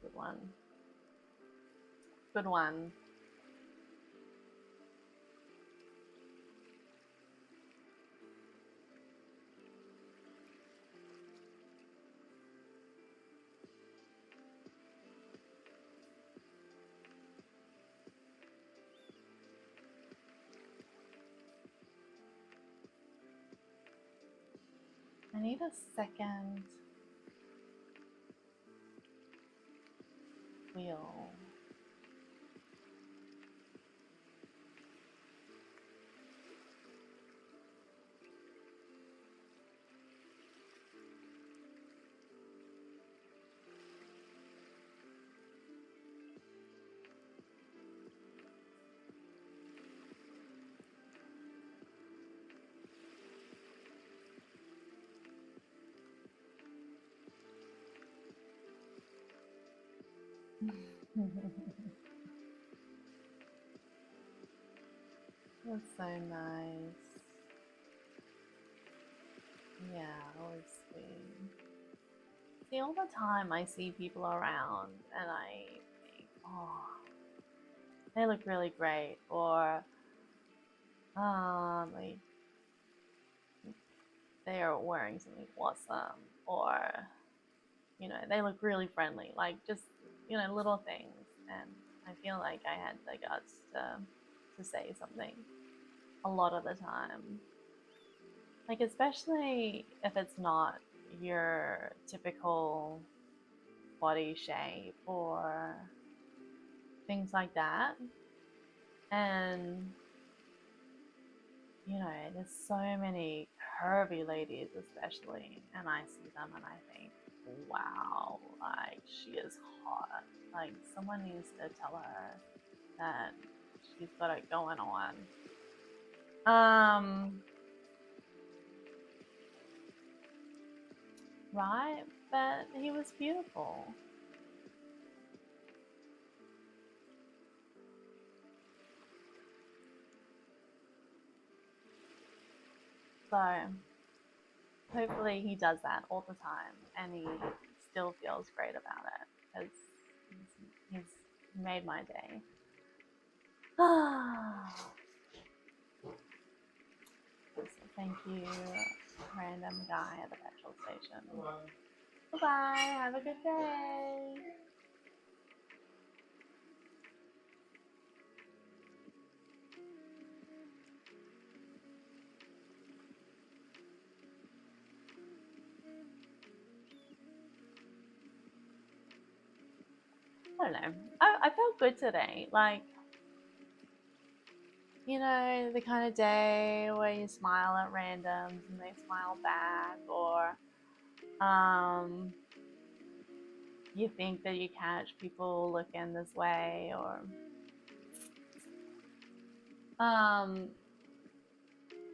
Good one. Good one. I need a second wheel. That's so nice. Yeah, always sweet. See, all the time I see people around and I think, oh, they look really great, or like they are wearing something awesome, or they look really friendly, like just little things, and I feel like I had the guts to say something a lot of the time, like especially if it's not your typical body shape or things like that. And there's so many curvy ladies especially, and I see them and I think, wow, like she is hot. Like someone needs to tell her that she's got it going on. Right? But he was beautiful. So hopefully he does that all the time and he still feels great about it, because he's made my day. So thank you, random guy at the petrol station. Bye-bye, have a good day. I don't know. I felt good today. Like, the kind of day where you smile at randoms and they smile back, or you think that you catch people looking this way, or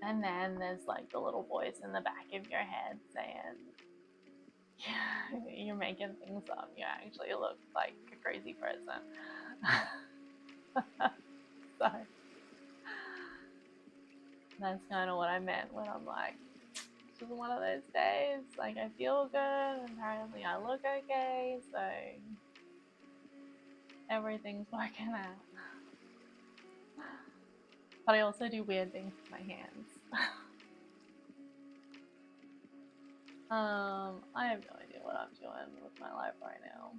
and then there's like the little voice in the back of your head saying, yeah, you're making things up. You actually look like a crazy person. So that's kind of what I meant when I'm like, it's just one of those days. Like, I feel good, and apparently I look okay, so everything's working out. But I also do weird things with my hands. I have no idea what I'm doing with my life right now.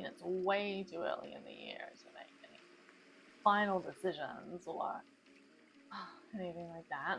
mean, it's way too early in the year to make any final decisions or anything like that.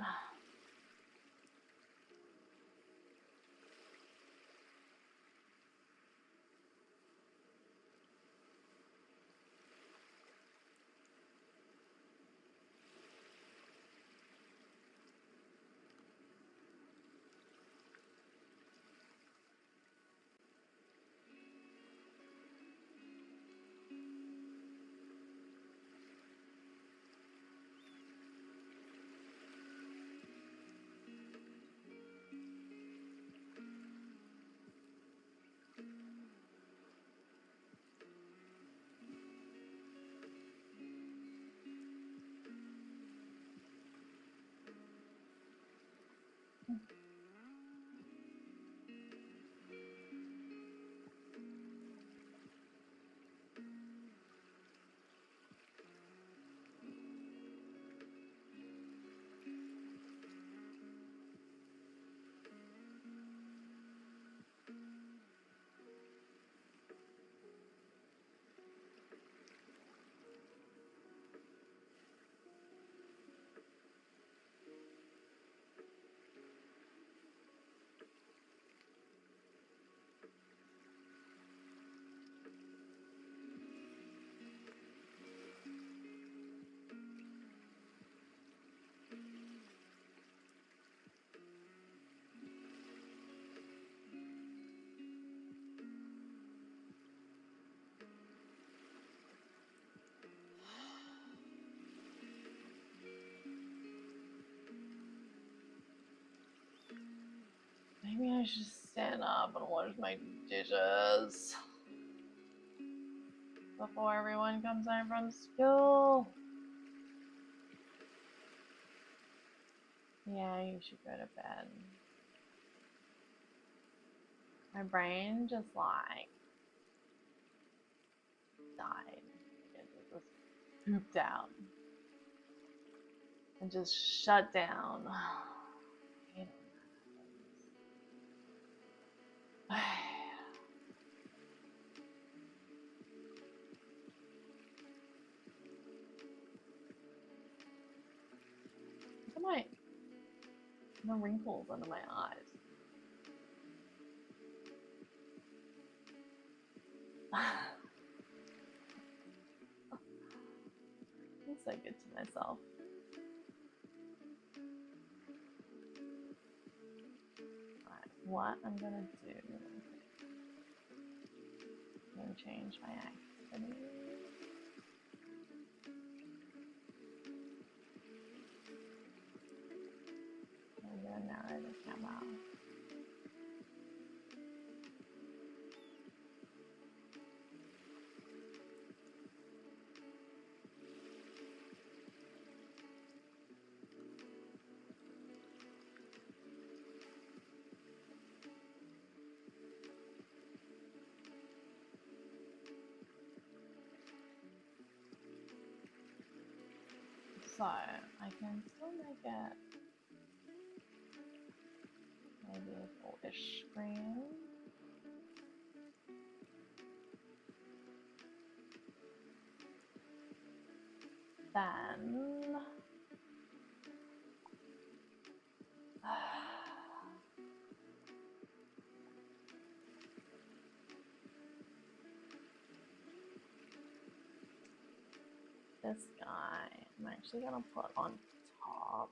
Maybe I should stand up and wash my dishes before everyone comes home from school. Yeah, you should go to bed. My brain just like died. It just pooped out and just shut down. I Look at the wrinkles under my eyes. I'm so good to myself. Alright, what I'm gonna do, I'm gonna change my activity. I'm gonna narrow the camera. So I can still make it maybe a full-ish screen. Then this guy I'm actually gonna put on top.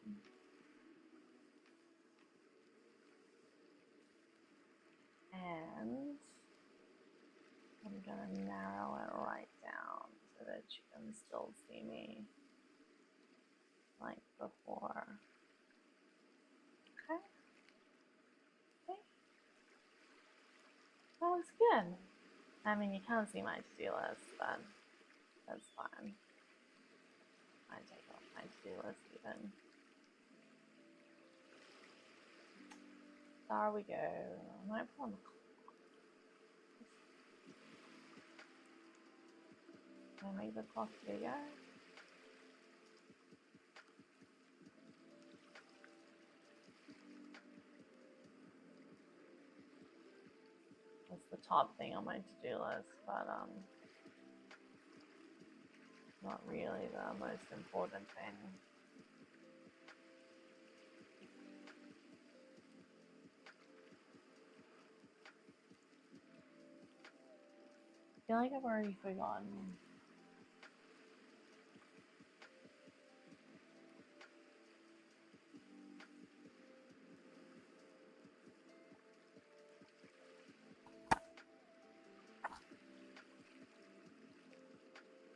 And I'm gonna narrow it right down so that you can still see me like before. Okay. Okay. That looks good. I mean, you can't see my to-do list, but that's fine. I take off my to-do list even. There we go. I might put on the clock. Can I make the clock bigger? As the top thing on my to-do list, but not really the most important thing. I feel like I've already forgotten.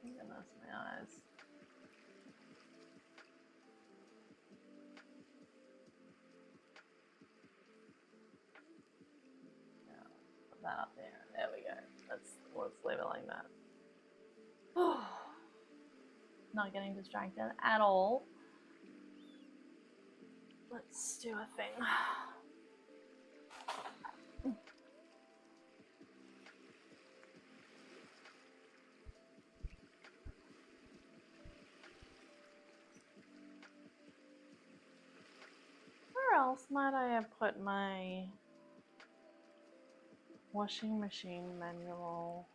Goodness, my eyes. Yeah, put that up there. There we go. Let's leave it like that. Not getting distracted at all. Let's do a thing. Where else might I have put my washing machine manual?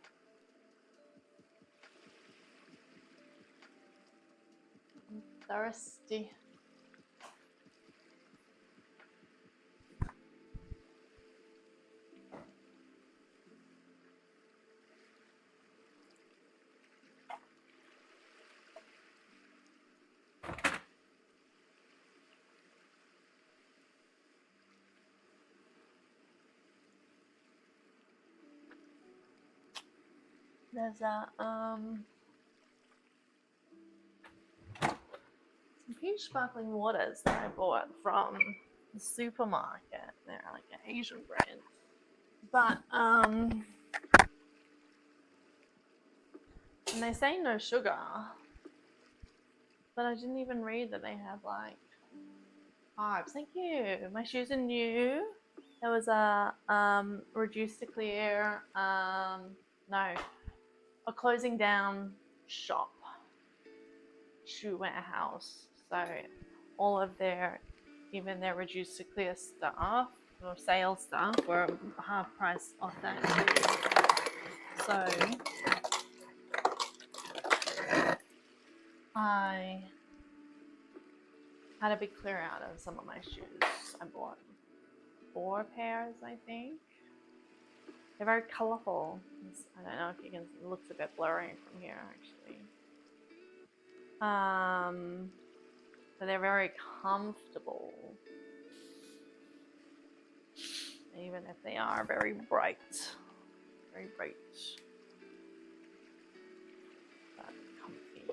I'm thirsty. There's some huge sparkling waters that I bought from the supermarket. They're like an Asian brand. But and they say no sugar. But I didn't even read that they have like carbs. Thank you. My shoes are new. There was a reduced to clear a closing down shop, shoe warehouse. So all of even their reduced to clear stuff or sale stuff were half price off that too. So I had a big clear out of some of my shoes. I bought 4 pairs, I think. They're very colourful. I don't know if you can. It looks a bit blurry from here, actually. But they're very comfortable, even if they are very bright. Very bright. But comfy.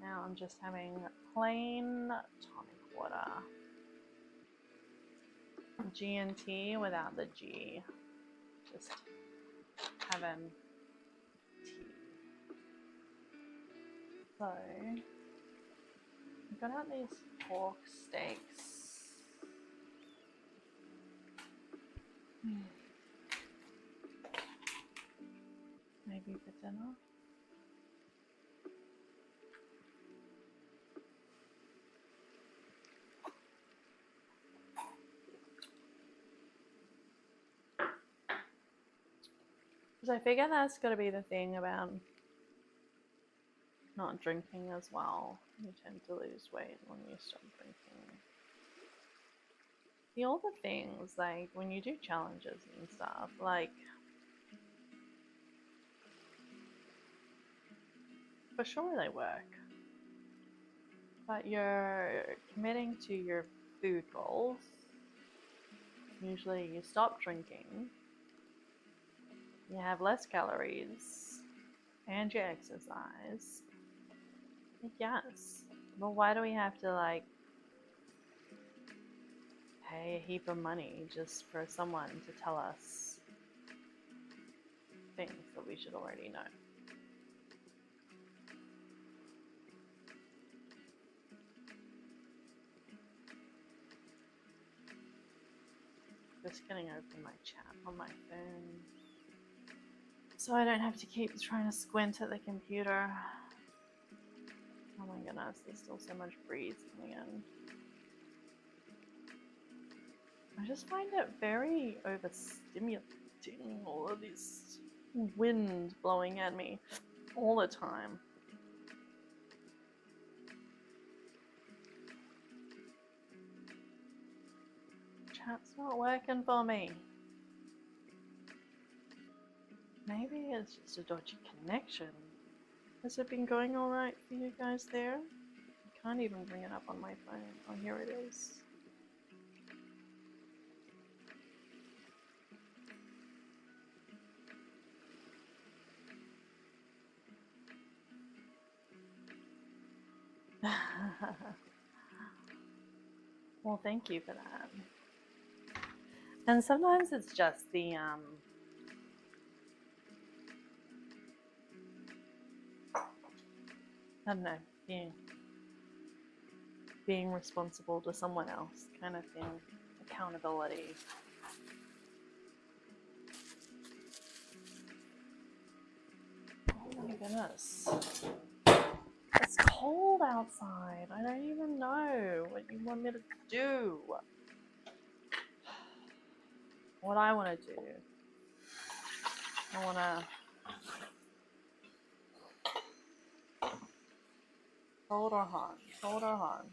Now I'm just having plain tonic water. G&T without the G. Just having tea. So, I've got out these pork steaks. Maybe for dinner. Because I figure that's got to be the thing about not drinking as well. You tend to lose weight when you stop drinking. All the things, like when you do challenges and stuff, like for sure they work. But you're committing to your food goals. Usually you stop drinking. You have less calories and you exercise. Yes. But why do we have to like pay a heap of money just for someone to tell us things that we should already know? Just gonna open my chat on my phone so I don't have to keep trying to squint at the computer. Oh my goodness, there's still so much breeze coming in. I just find it very overstimulating, all of this wind blowing at me all the time. Chat's not working for me. Maybe it's just a dodgy connection. Has it been going alright for you guys there? I can't even bring it up on my phone. Oh, here it is. Well, thank you for that. And sometimes it's just the I don't know, being responsible to someone else kind of thing. Accountability. Oh my goodness. It's cold outside. I don't even know what you want me to do. What I want to do. I want to hold our hand. Hold our hand.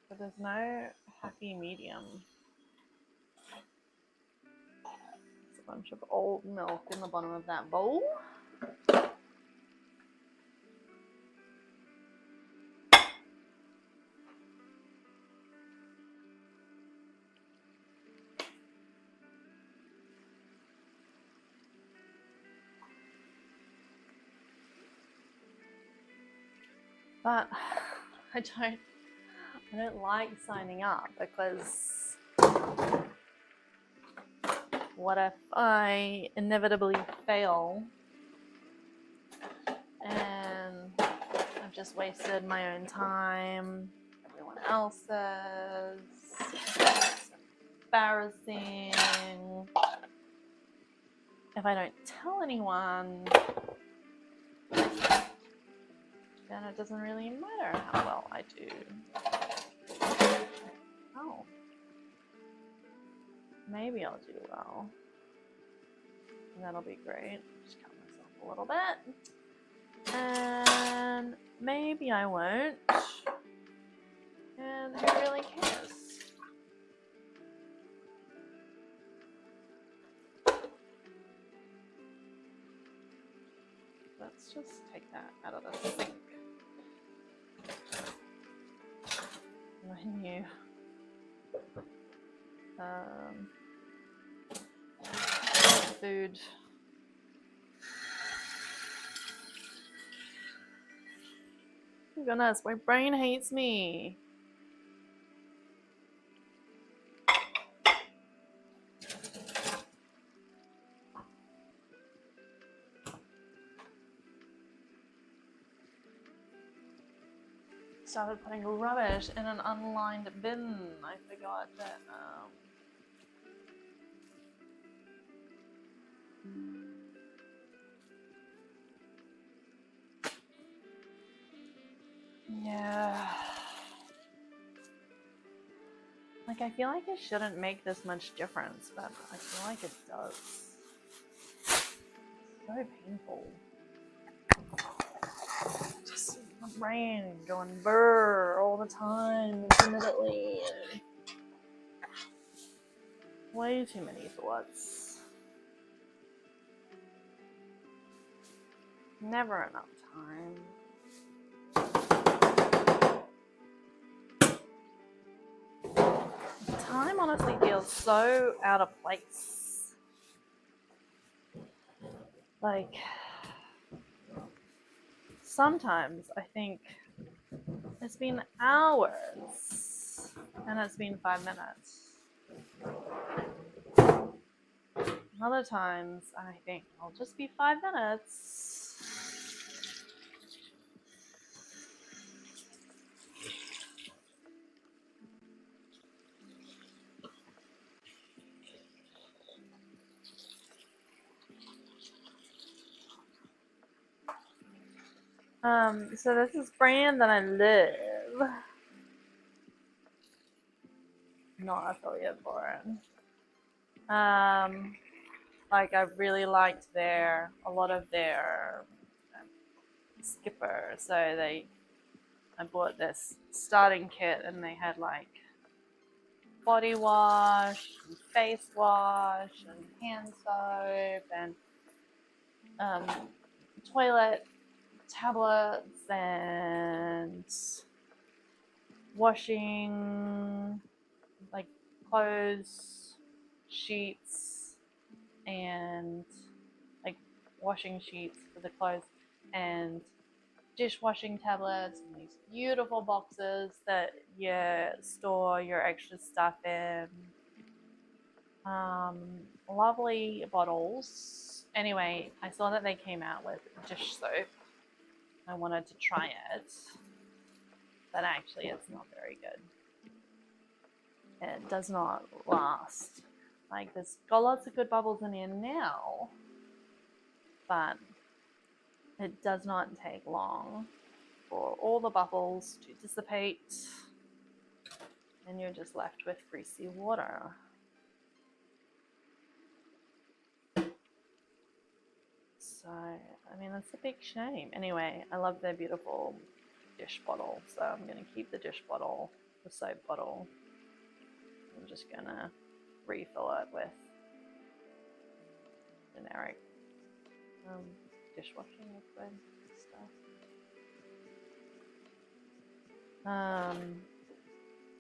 But there's no happy medium. There's a bunch of old milk in the bottom of that bowl. But I don't like signing up because what if I inevitably fail and I've just wasted my own time, everyone else's, it's embarrassing. If I don't tell anyone, then it doesn't really matter how well I do. Oh. Maybe I'll do well. And that'll be great. Just cut myself a little bit. And maybe I won't. And who really cares? Let's just take that out of the sink. Menu. Food. Oh goodness, my brain hates me. Started putting rubbish in an unlined bin. I forgot that. Yeah. Like, I feel like it shouldn't make this much difference, but I feel like it does. So painful. Just my brain going brrr all the time, intermittently. Way too many thoughts. Never enough time. Time honestly feels so out of place. Like, sometimes I think it's been hours and it's been 5 minutes. Other times I think I'll just be 5 minutes. So this is brand that I love. not affiliate for it. Like I really liked a lot of their Skipper. So I bought this starting kit, and they had like body wash, and face wash, and hand soap, and toilet tablets, and washing like clothes, sheets, and like washing sheets for the clothes, and dishwashing tablets, and these beautiful boxes that you store your extra stuff in. Lovely bottles. Anyway, I saw that they came out with dish soap. I wanted to try it, but actually it's not very good. It does not last. Like, there's got lots of good bubbles in here now, but it does not take long for all the bubbles to dissipate, and you're just left with greasy water. So, I mean, that's a big shame. Anyway, I love their beautiful dish bottle, so I'm going to keep the dish bottle, the soap bottle. I'm just going to refill it with generic dishwashing liquid stuff.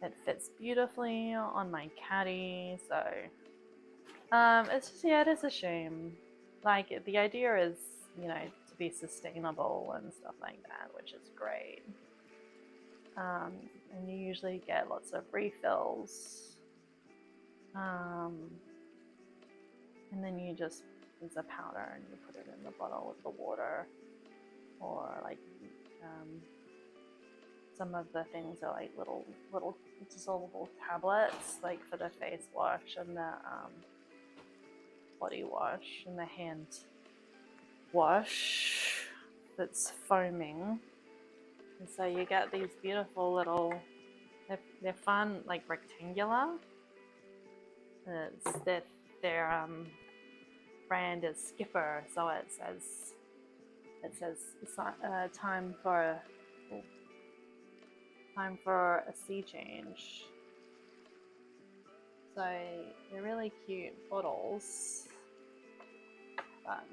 It fits beautifully on my caddy, so it's just, yeah, it is a shame. Like, the idea is, you know, to be sustainable and stuff like that, which is great. And you usually get lots of refills. And then you just use a powder and you put it in the bottle with the water, or like some of the things are like little dissolvable tablets, like for the face wash and the body wash and the hand wash that's foaming. And so you get these beautiful little, they're fun, like rectangular. Their brand is Skipper, so it says time for a sea change. So they're really cute bottles. But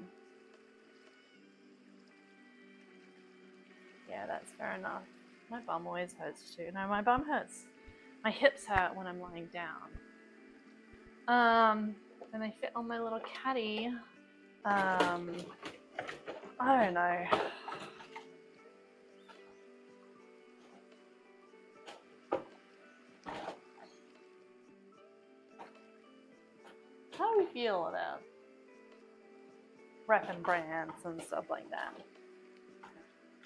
yeah, that's fair enough. My bum always hurts too. No, my bum hurts. My hips hurt when I'm lying down. And they fit on my little caddy. I don't know. How do we feel about repping brands and stuff like that?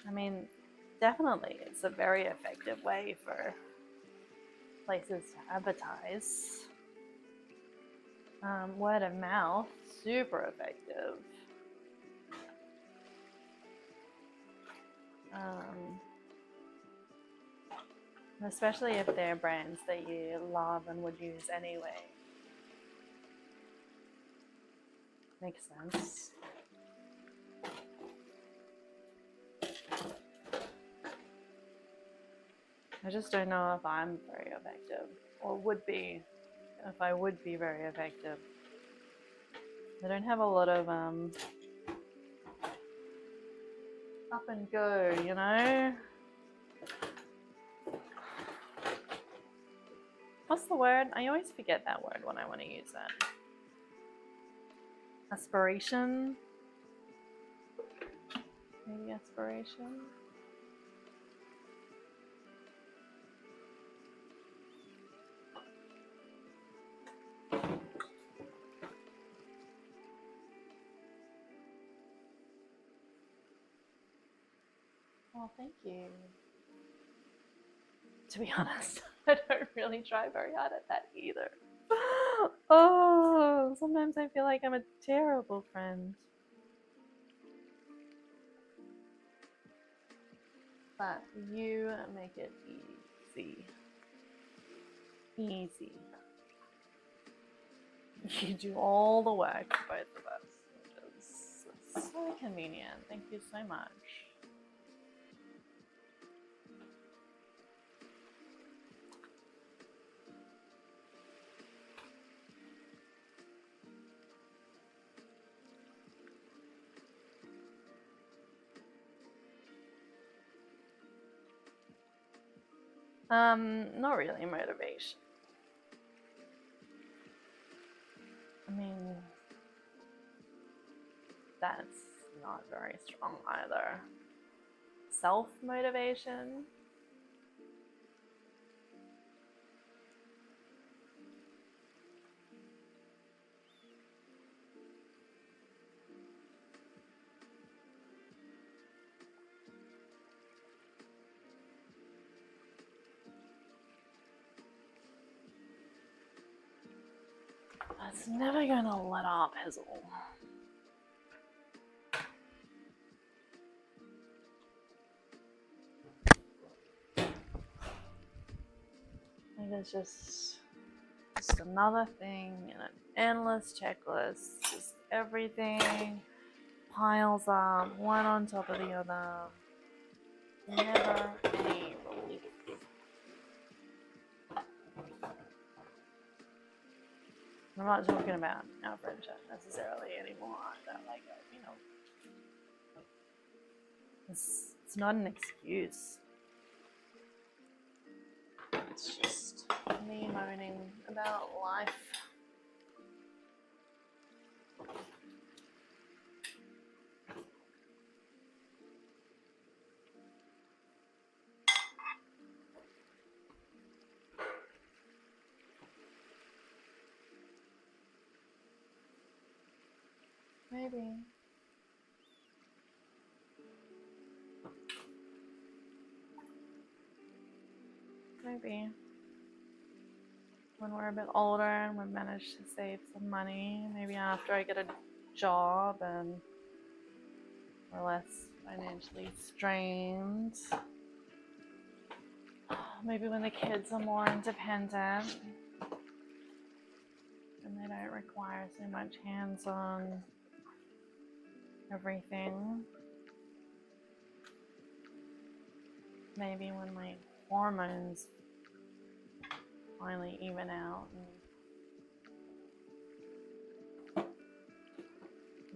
I mean, definitely it's a very effective way for places to advertise. Word of mouth, super effective. Especially if they're brands that you love and would use anyway. Makes sense. I just don't know if I'm very effective, or would be, if I would be very effective. I don't have a lot of up and go, you know? What's the word? I always forget that word when I want to use it. Aspiration? Maybe aspiration? Well, thank you. To be honest, I don't really try very hard at that either. Oh, sometimes I feel like I'm a terrible friend. But you make it easy. Easy. you do all the work for both of us, which is so convenient. Thank you so much. Not really motivation. I mean, that's not very strong either. Self-motivation. It's never gonna let up, Hazel. I think it's just another thing in an endless checklist. Just everything piles up, one on top of the other. Never any relief. I'm not talking about our friendship necessarily anymore. Like, you know, it's not an excuse. It's just me moaning about life. Maybe. Maybe. When we're a bit older and we've managed to save some money, maybe after I get a job and we're less financially strained. Maybe when the kids are more independent and they don't require so much hands-on everything. Maybe when my hormones finally even out and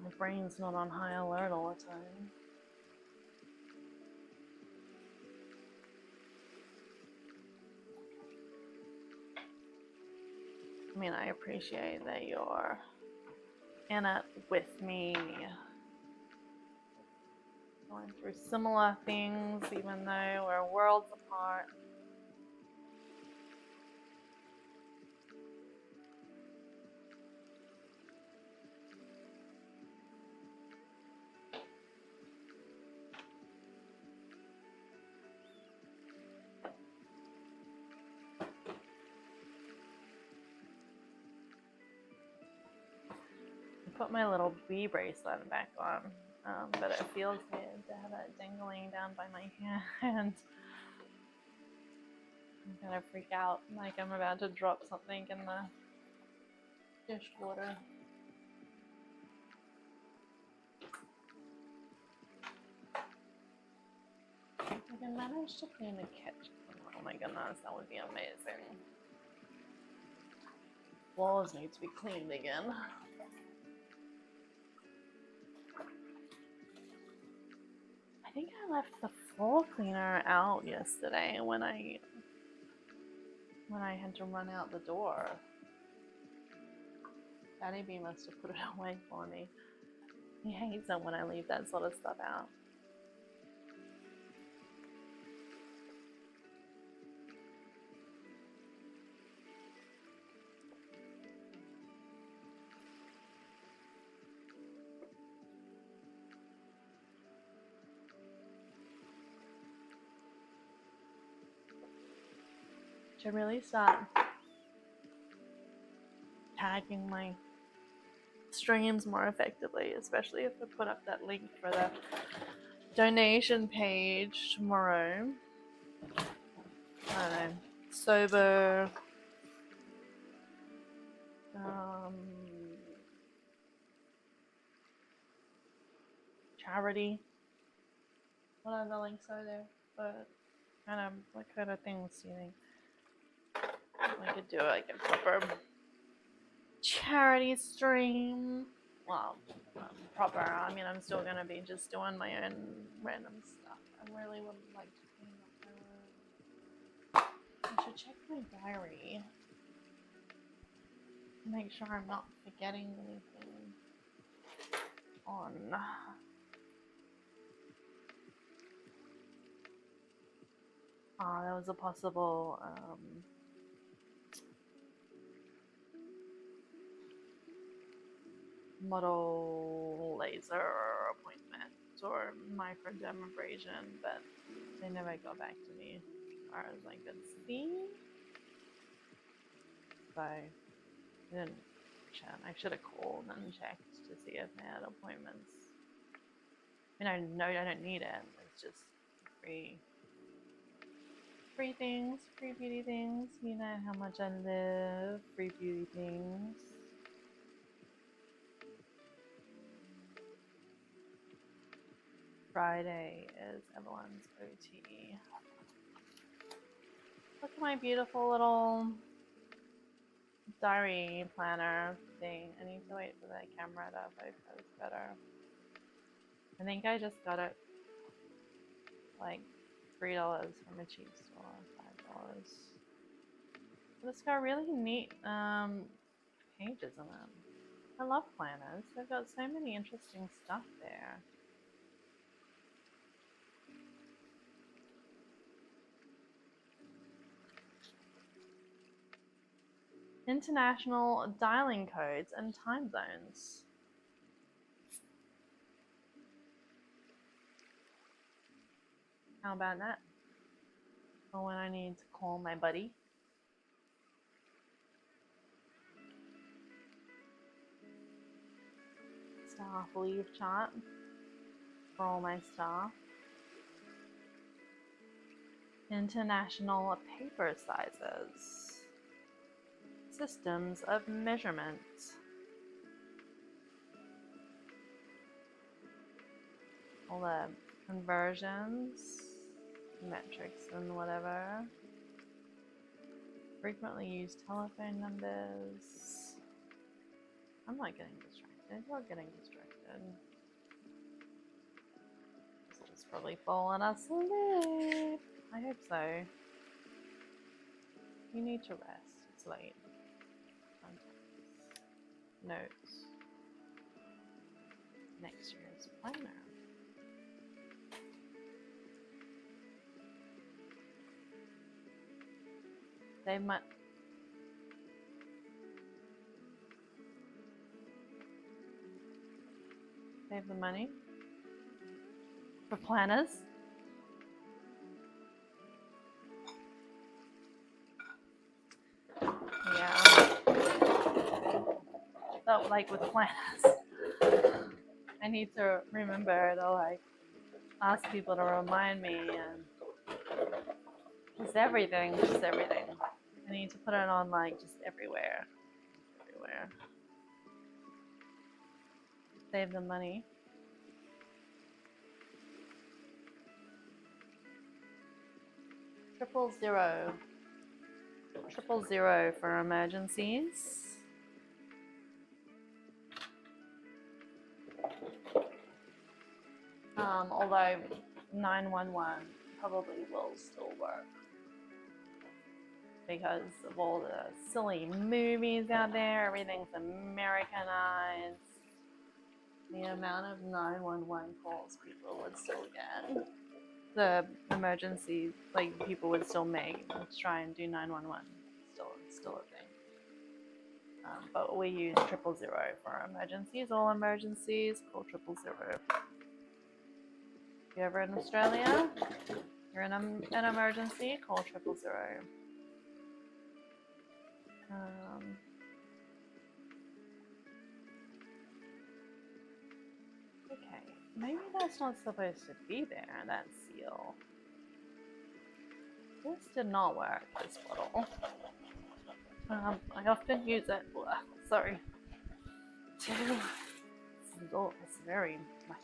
my brain's not on high alert all the time. I mean, I appreciate that you're in it with me, going through similar things, even though we're worlds apart. I put my little bee bracelet back on, but it feels weird to have it dangling down by my hand. I'm gonna freak out like I'm about to drop something in the dishwater. I can manage to clean the kitchen. Oh my goodness, that would be amazing. Floors need to be cleaned again. I think I left the floor cleaner out yesterday when I had to run out the door. Daddy B must have put it away for me. He hates it when I leave that sort of stuff out. Should really start tagging my streams more effectively, especially if I put up that link for the donation page tomorrow. I don't know, sober charity. Whatever links are there, but what kind of things do you think we could do like a proper charity stream? Well, proper. I mean, I'm still gonna be just doing my own random stuff. I really would like to clean up my room. I should check my diary. Make sure I'm not forgetting anything on. There was a possible model laser appointment or microdermabrasion, but they never got back to me as far as I could see. So I didn't check. I should have called and checked to see if they had appointments. I mean, I know I don't need it. It's just free things, free beauty things. You know how much I love free beauty things. Friday is Evelyn's OT. Look at my beautiful little diary planner thing. I need to wait for that camera to focus better. I think I just got it like $3 from a cheap store, $5. But it's got really neat pages in it. I love planners. They've got so many interesting stuff there. International dialing codes and time zones. How about that? For when I need to call my buddy. Staff leave chart for all my staff. International paper sizes. Systems of measurement. All the conversions, metrics and whatever. Frequently used telephone numbers. I'm not getting distracted. You're getting distracted. It's probably fallen asleep. I hope so. You need to rest. It's late. Notes. Next year's planner. They might. Save the money for planners. Yeah. So, like with planners, I need to remember to like ask people to remind me, and just everything. I need to put it on like just everywhere. Save the money. Triple zero for emergencies. Although 911 probably will still work because of all the silly movies out there. Everything's Americanized. The amount of 911 calls people would still get. The emergency, like people would still make. Let's try and do 911. Still a thing. But we use 000 for emergencies. All emergencies, call 000. If you're ever in Australia, you're in an emergency, call 000. Okay, maybe that's not supposed to be there, that seal. This did not work, this bottle. I often use it, sorry, it's very much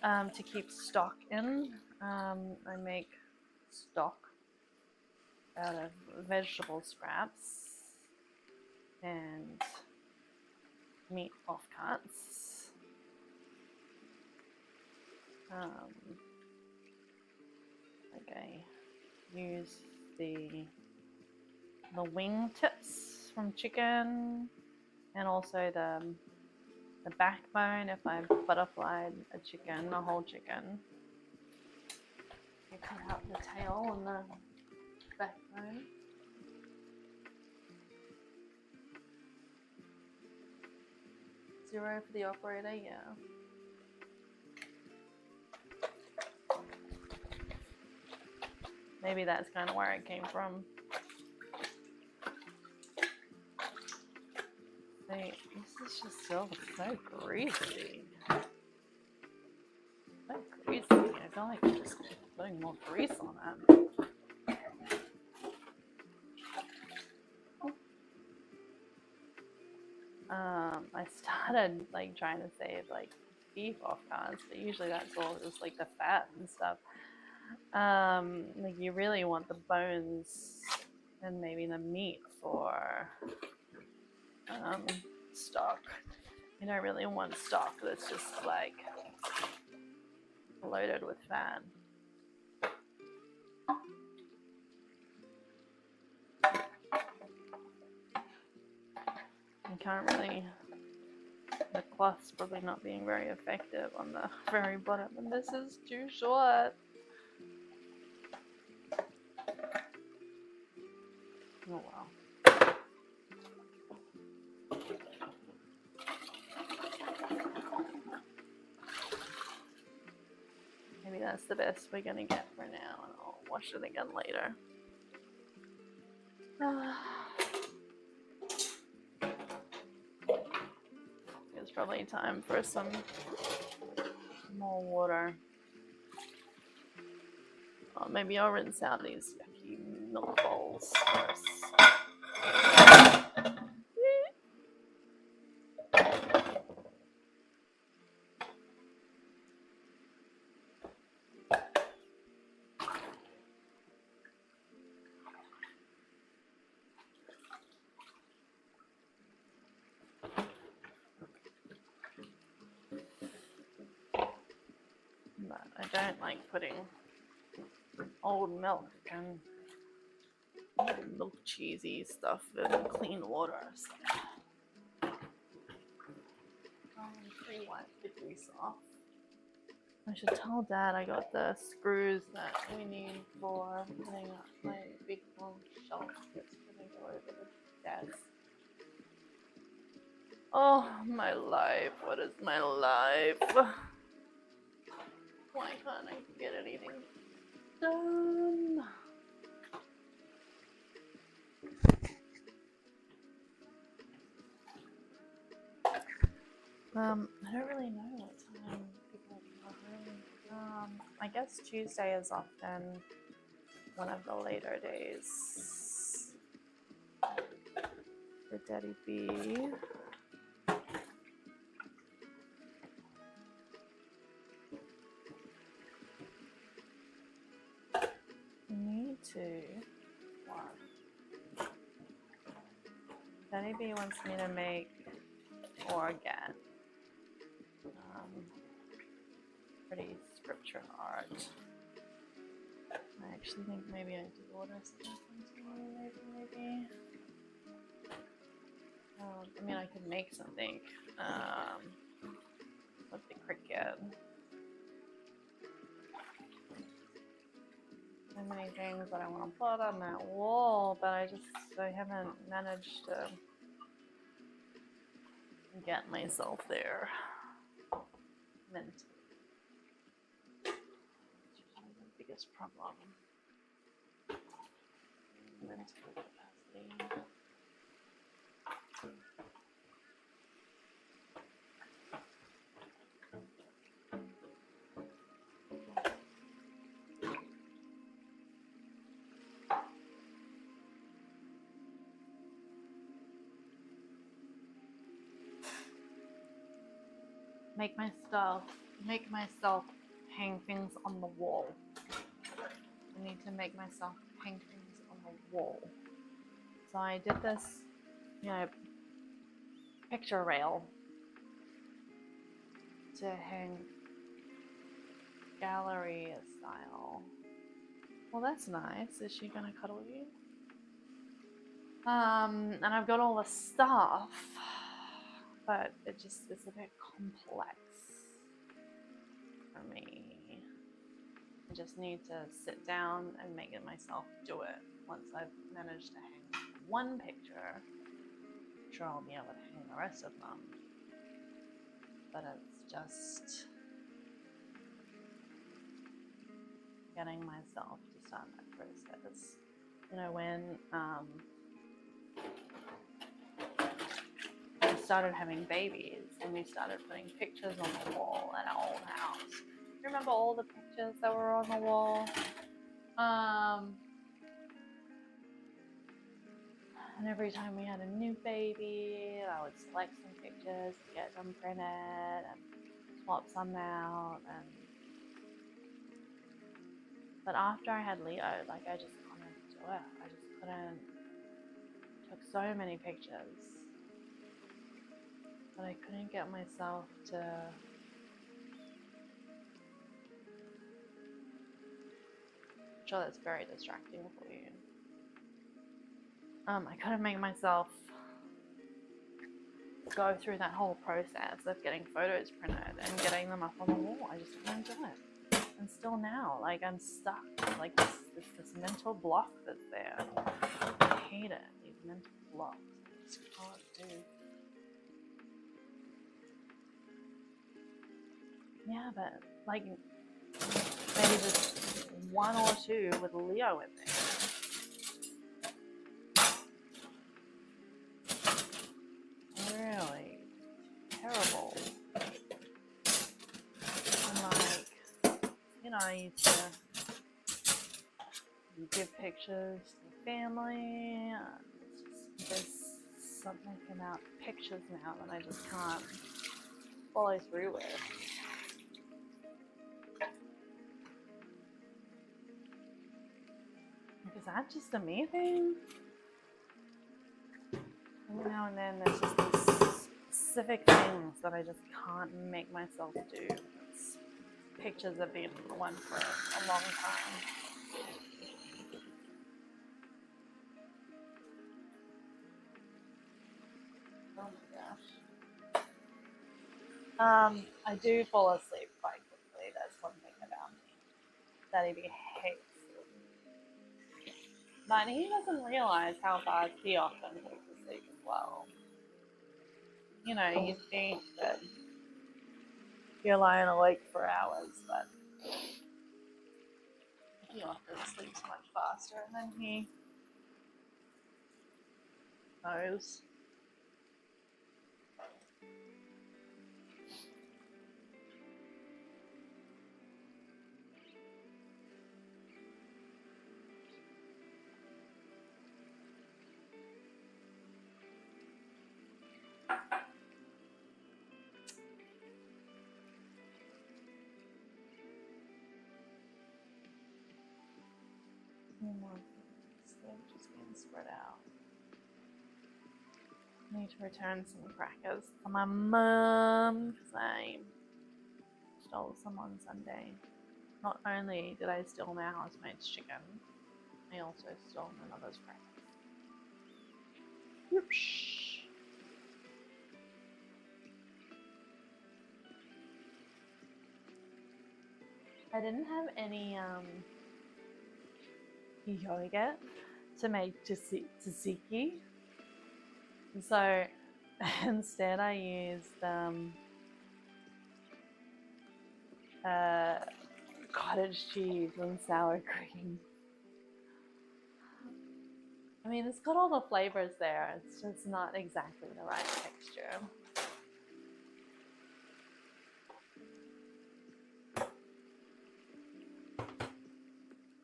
to keep stock in. I make stock out of vegetable scraps and meat offcuts. Like I use the wing tips from chicken, and also the backbone if I've butterflied a chicken, a whole chicken. You cut out the tail and the backbone. Zero for the operator, yeah. Maybe that's kind of where it came from. See, this is just still so greasy. So greasy. I feel like I'm just putting more grease on it. I started like trying to save like beef offcuts, but usually that's all just like the fat and stuff. Like you really want the bones and maybe the meat for stock. You don't really want stock that's just like loaded with fat. You can't really, the cloth's probably not being very effective on the very bottom, and this is too short. Oh wow. Maybe that's the best we're gonna get for now, and I'll wash it again later. It's probably time for some more water. Oh, maybe I'll rinse out these yucky milk bowls first. But I don't like putting old milk and milk cheesy stuff in clean water. So I'll wipe the grease off. I should tell Dad I got the screws that we need for putting up my big long shelf that's going to go over the desk. Oh, my life. What is my life? Why can't I get anything done? I don't really know what time people are home. I guess Tuesday is often one of the later days for Daddy B. Me too. One. Daddy B wants me to make or get pretty scripture art. I actually think maybe I did order something maybe. I mean, I could make something with the Cricut. So many things that I want to put on that wall, but I haven't managed to get myself there mentally. Which is the biggest problem. Mental capacity. Make my stuff make myself hang things on the wall. I need to make myself hang things on the wall. So I did this, picture rail to hang gallery style. Well, that's nice. Is she gonna cuddle you? And I've got all the stuff, but it's a bit complex for me. I just need to sit down and make it myself do it. Once I've managed to hang one picture, I'm sure I'll be able to hang the rest of them. But it's just getting myself to start that process. When we started having babies and we started putting pictures on the wall at our old house. You remember all the pictures that were on the wall? And every time we had a new baby, I would select some pictures, get them printed, and swap some out. But after I had Leo, I just couldn't do it. I just couldn't. Took so many pictures, but I couldn't get myself to. I'm sure that's very distracting for you. I couldn't make myself go through that whole process of getting photos printed and getting them up on the wall. I just couldn't do it. And still now, I'm stuck. This mental block that's there. I hate it. These mental blocks. I just can't do. Yeah, but maybe just one or two with Leo in there. Really terrible. And I used to give pictures to family. There's something about pictures now that I just can't follow through with. Is that just a me thing? Every now and then there's just these specific things that I just can't make myself do. Pictures have been one for a long time. Oh my gosh. I do fall asleep quite quickly. That's one thing about me. Daddy hates it. But he doesn't realize how fast he often falls asleep as well. You think that you're lying awake for hours, but he often sleeps much faster, and then he knows. More things. They're just being spread out. I need to return some crackers to my mum because I stole some on Sunday. Not only did I steal my housemate's chicken, I also stole my mother's crackers. Whoosh. I didn't have any yogurt to make tzatziki, so instead I used cottage cheese and sour cream. I mean, it's got all the flavors there, it's just not exactly the right texture.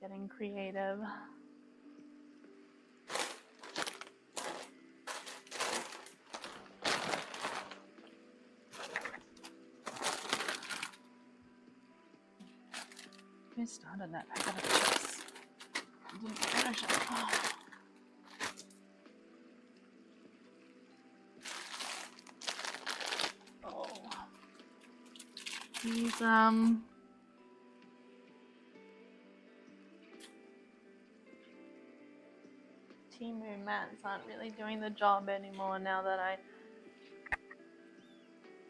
Getting creative. Who started that packet of chips? I didn't finish it. Oh. These Temu mats aren't really doing the job anymore now that I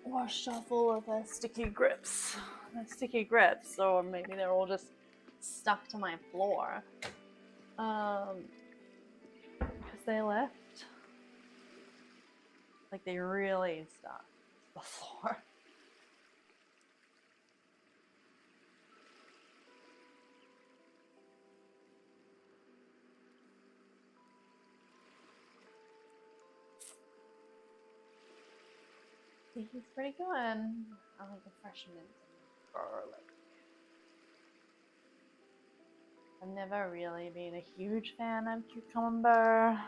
washed off all of their sticky grips. Or maybe they're all just stuck to my floor. Because they left. Like they really stuck to the floor. He's pretty good. I like the fresh mint and garlic. I've never really been a huge fan of cucumber,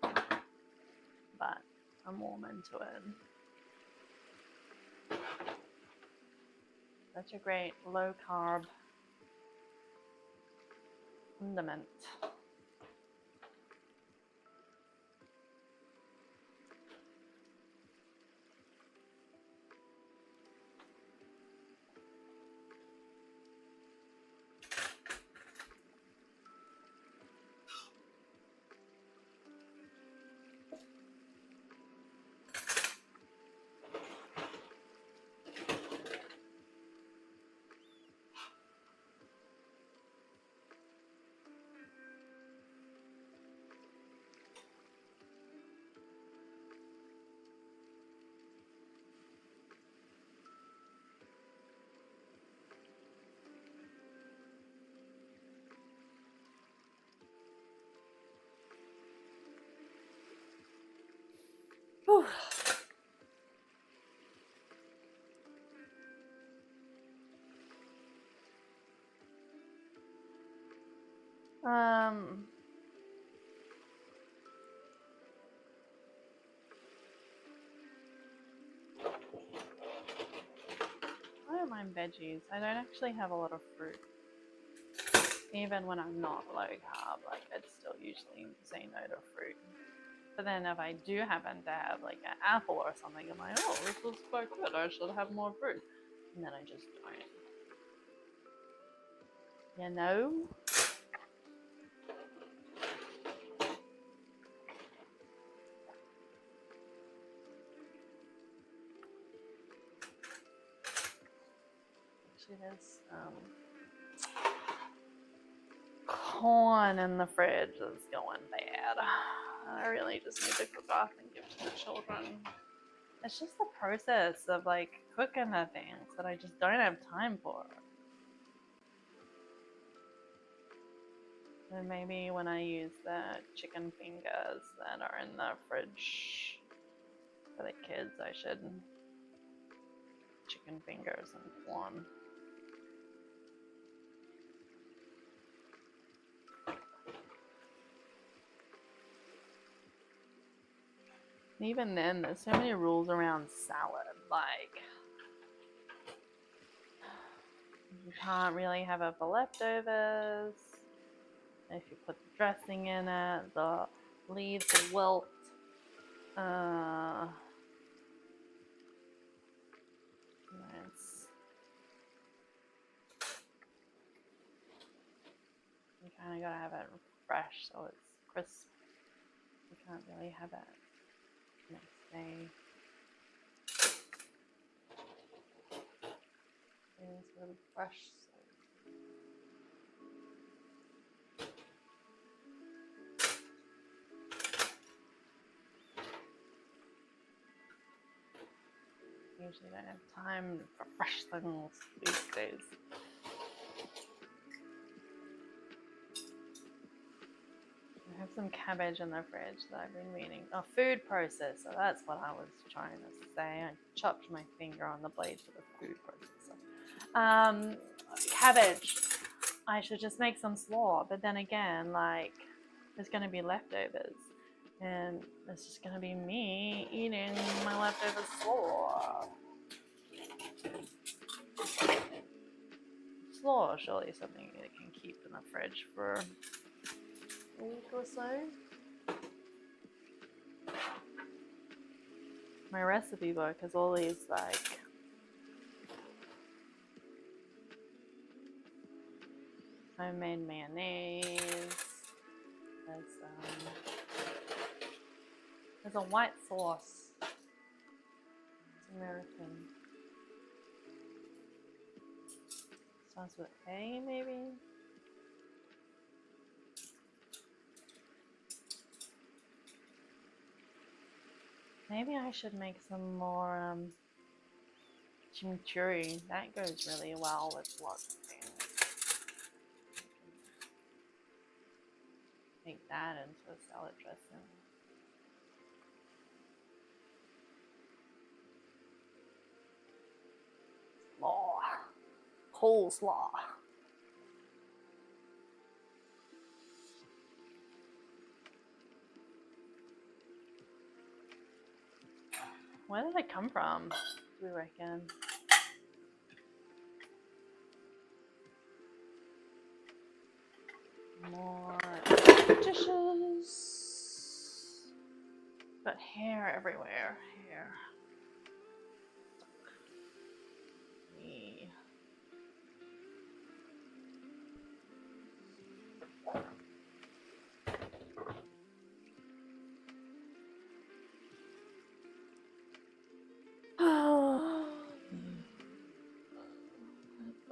but I'm warm into it. Such a great low carb condiment. Whew. I don't mind veggies. I don't actually have a lot of fruit. Even when I'm not low carb, like I'd still usually say no to fruit. But then if I do happen to have like an apple or something, I'm like, oh, this looks quite good. I should have more fruit. And then I just don't. You know? Actually, there's corn in the fridge that's going bad. I really just need to cook off and give to the children. It's just the process of like cooking the things that I just don't have time for. And maybe when I use the chicken fingers that are in the fridge for the kids, I should chicken fingers and corn. Even then, there's so many rules around salad. Like, you can't really have it for leftovers. If you put the dressing in it, the leaves will wilt. You kind of gotta have it fresh so it's crisp. You can't really have it next day. It's really fresh. Usually don't have time for fresh things these days. I have some cabbage in the fridge that I've been meaning. Oh, food processor. That's what I was trying to say. I chopped my finger on the blade for the food processor. Cabbage. I should just make some slaw, but then again, like, there's going to be leftovers. And it's just going to be me eating my leftover slaw. slaw, surely something that can keep in the fridge for a week or so. My recipe book has all these like homemade mayonnaise. There's a white sauce. It's American. Starts with A, maybe? Maybe I should make some more chimichurri. That goes really well with lots of things. Make that into a salad dressing. Slaw. Coleslaw. Where did it come from, do we reckon? More dishes. Got hair everywhere. Hair.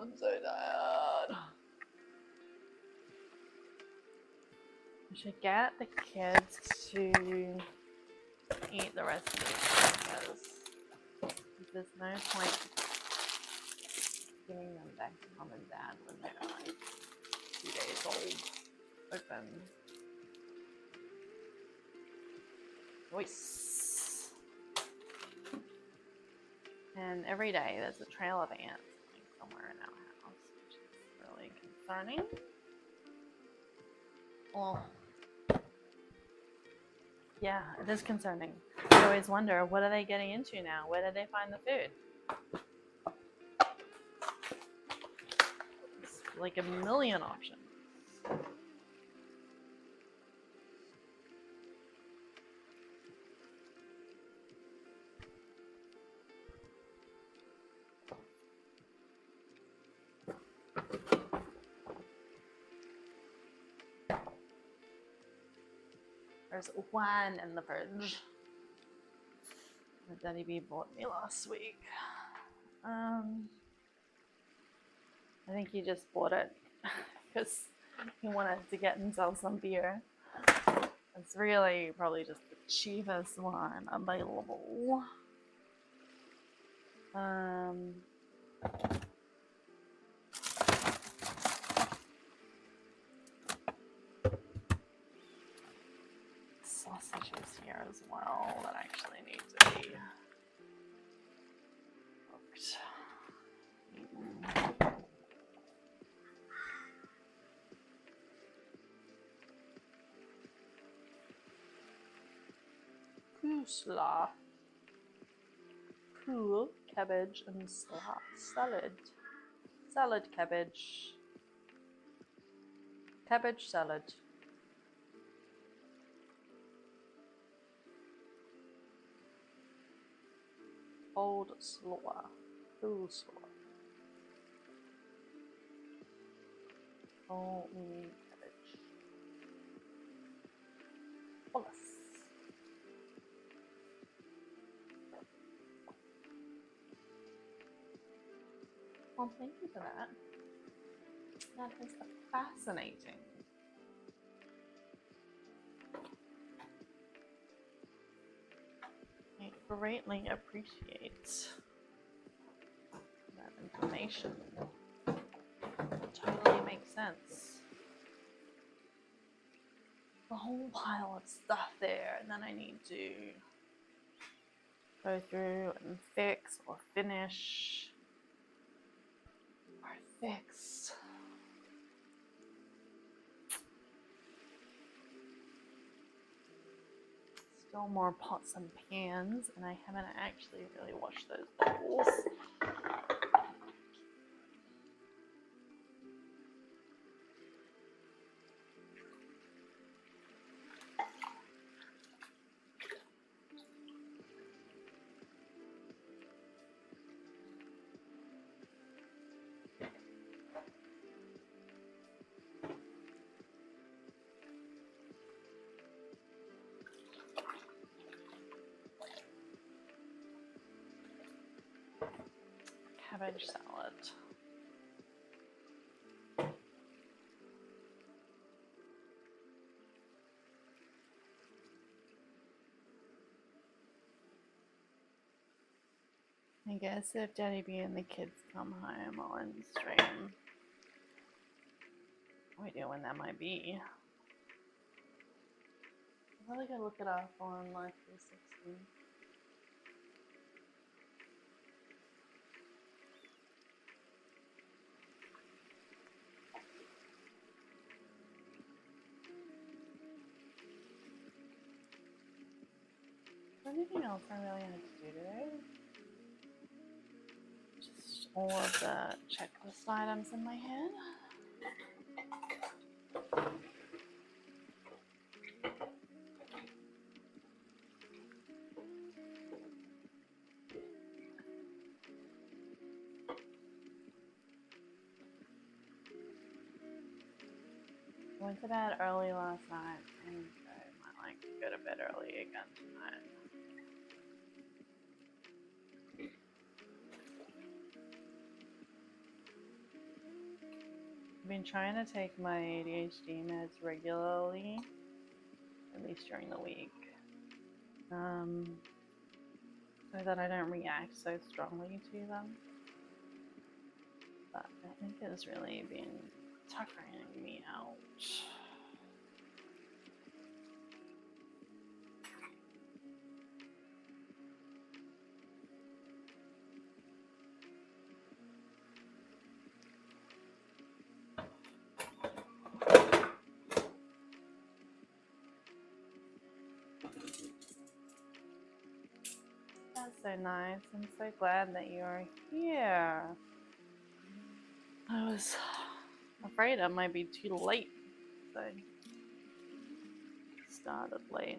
I'm so tired. I should get the kids to eat the rest of it because there's no point giving them back to mom and dad when they're like 2 days old. Open. Voice. And every day there's a trail of ants somewhere in our house, which is really concerning. Well, yeah, it is concerning. I always wonder, what are they getting into now? Where did they find the food? It's like a million options. There's one in the fridge that Daddy B bought me last week. I think he just bought it because he wanted to get himself some beer. It's really probably just the cheapest one available. Sausages here as well that actually need to be cooked. Coleslaw. Cool cabbage and salad. Salad cabbage. Cabbage salad. Old slaw. Coleslaw. Oh, we need cabbage. Bolus. Well, thank you for that. That is fascinating. I greatly appreciate that information. It totally makes sense. A whole pile of stuff there, and then I need to go through and fix or finish or fix. Still more pots and pans, and I haven't actually really washed those bowls. cabbage salad. I guess if Daddy B and the kids come home, I'll end the stream. No idea when that might be. I'm probably gonna look it up on Life 360. Is there anything else I really had to do today? Just all of the checklist items in my head. I went to bed early last night and I might go to bed early again tonight. I've been trying to take my ADHD meds regularly, at least during the week, so that I don't react so strongly to them. But I think it's really been tuckering me out. That's so nice. I'm so glad that you're here. I was afraid I might be too late, so I started late.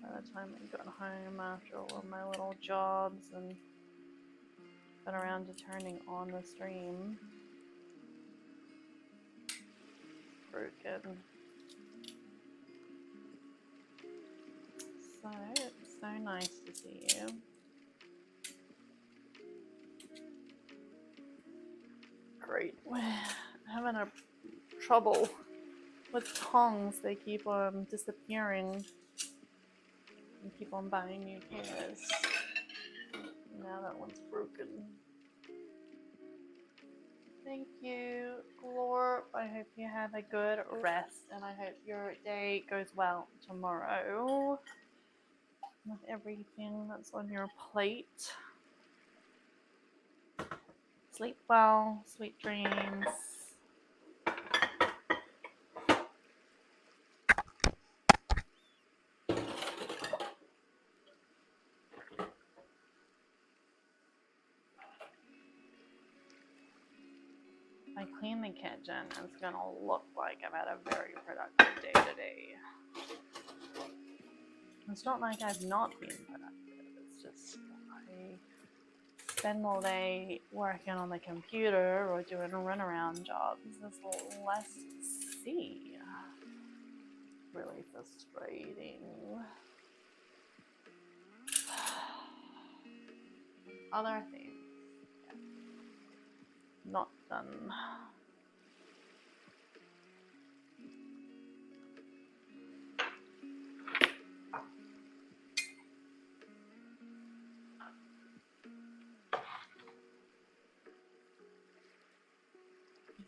By the time I got home after all of my little jobs and got around to turning on the stream. Broken. So, it's so nice to see you. Great. We're having a trouble with tongs. They keep on disappearing and keep on buying new pairs. Now that one's broken. Thank you, Glorp. I hope you have a good rest and I hope your day goes well tomorrow with everything that's on your plate. Sleep well, sweet dreams. If I clean the kitchen, it's gonna look like I've had a very productive day today. It's not like I've not been productive, it's just I spend all day working on the computer or doing runaround jobs. There's less to see. Really frustrating. Other things. Yeah. Not done.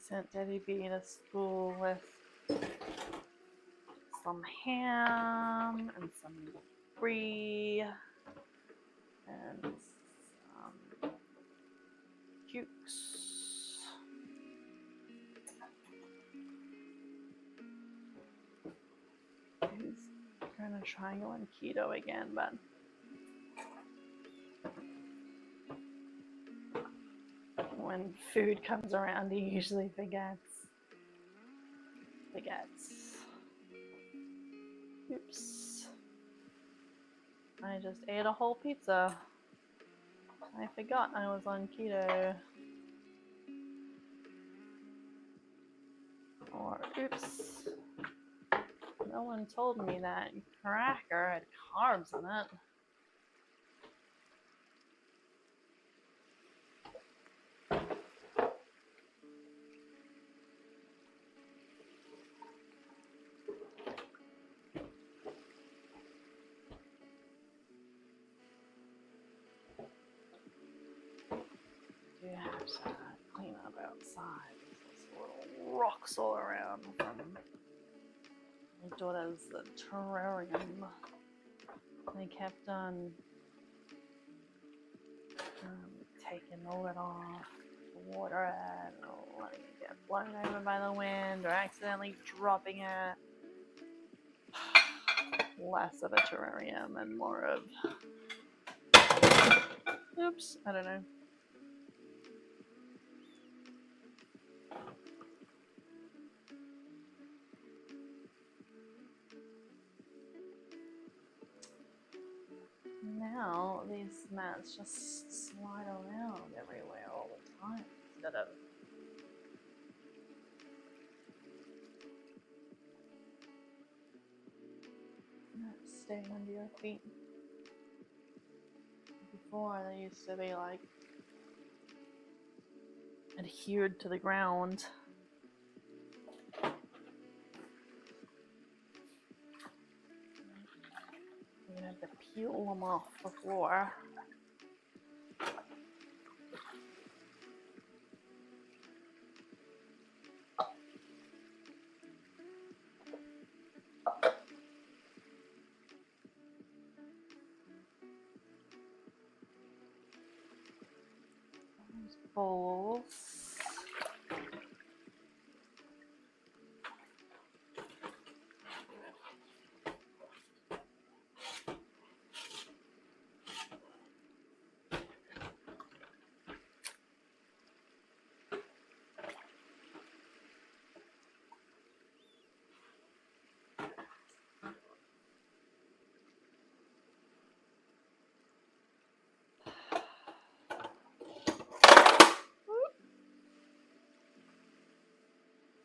Sent Daddy B to school with some ham and some brie and some cukes. He's gonna try going keto again, but when food comes around, he usually forgets. Oops. I just ate a whole pizza. I forgot I was on keto. Or, oops. No one told me that cracker had carbs in it. clean up outside. There's little rocks all around from my daughter's terrarium. They kept on taking the lid off, the water at, or letting it get blown over by the wind, or accidentally dropping it. Less of a terrarium and more of, oops, I don't know. Now these mats just slide around everywhere all the time instead of staying under your feet. Before they used to be like adhered to the ground. You're gonna have to peel them off the floor. Bowls.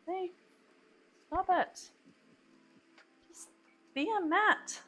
Hey, stop it. Just be a mat.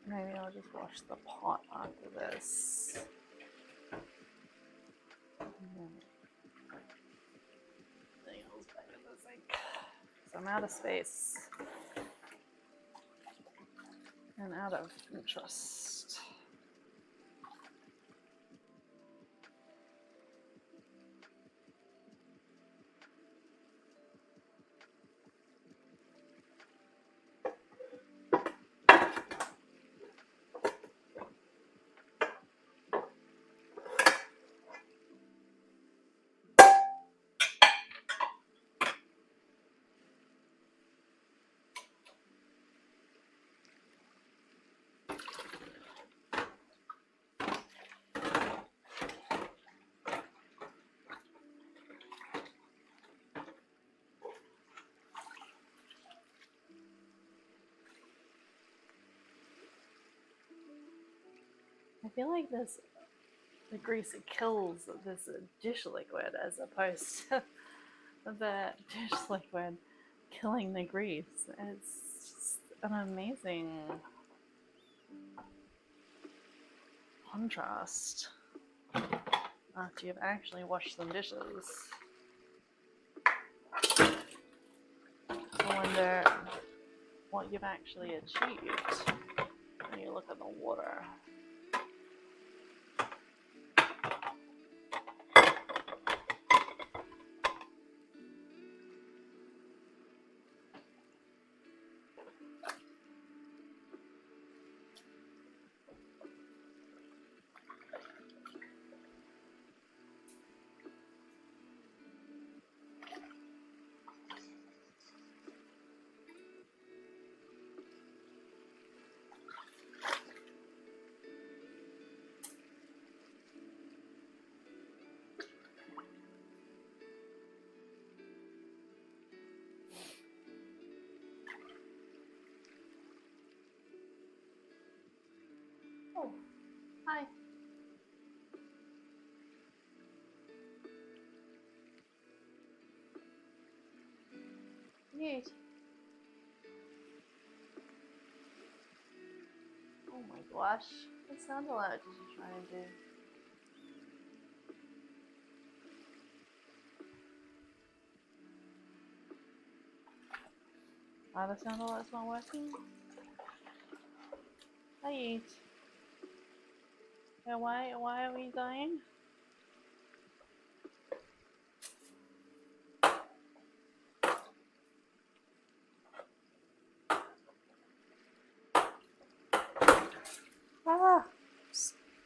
Maybe I'll just wash the pot after this. Everything else back in the sink. So I'm out of space. And out of interest. I feel like the grease kills this dish liquid as opposed to the dish liquid killing the grease. It's just an amazing contrast after you've actually washed some dishes. I wonder what you've actually achieved when you look at the water. Hi. Yeet. Oh my gosh. What sound alert did you try and do? Why the sound alert's not working? Hi, Yeet. Yeah, why are we dying? Ah!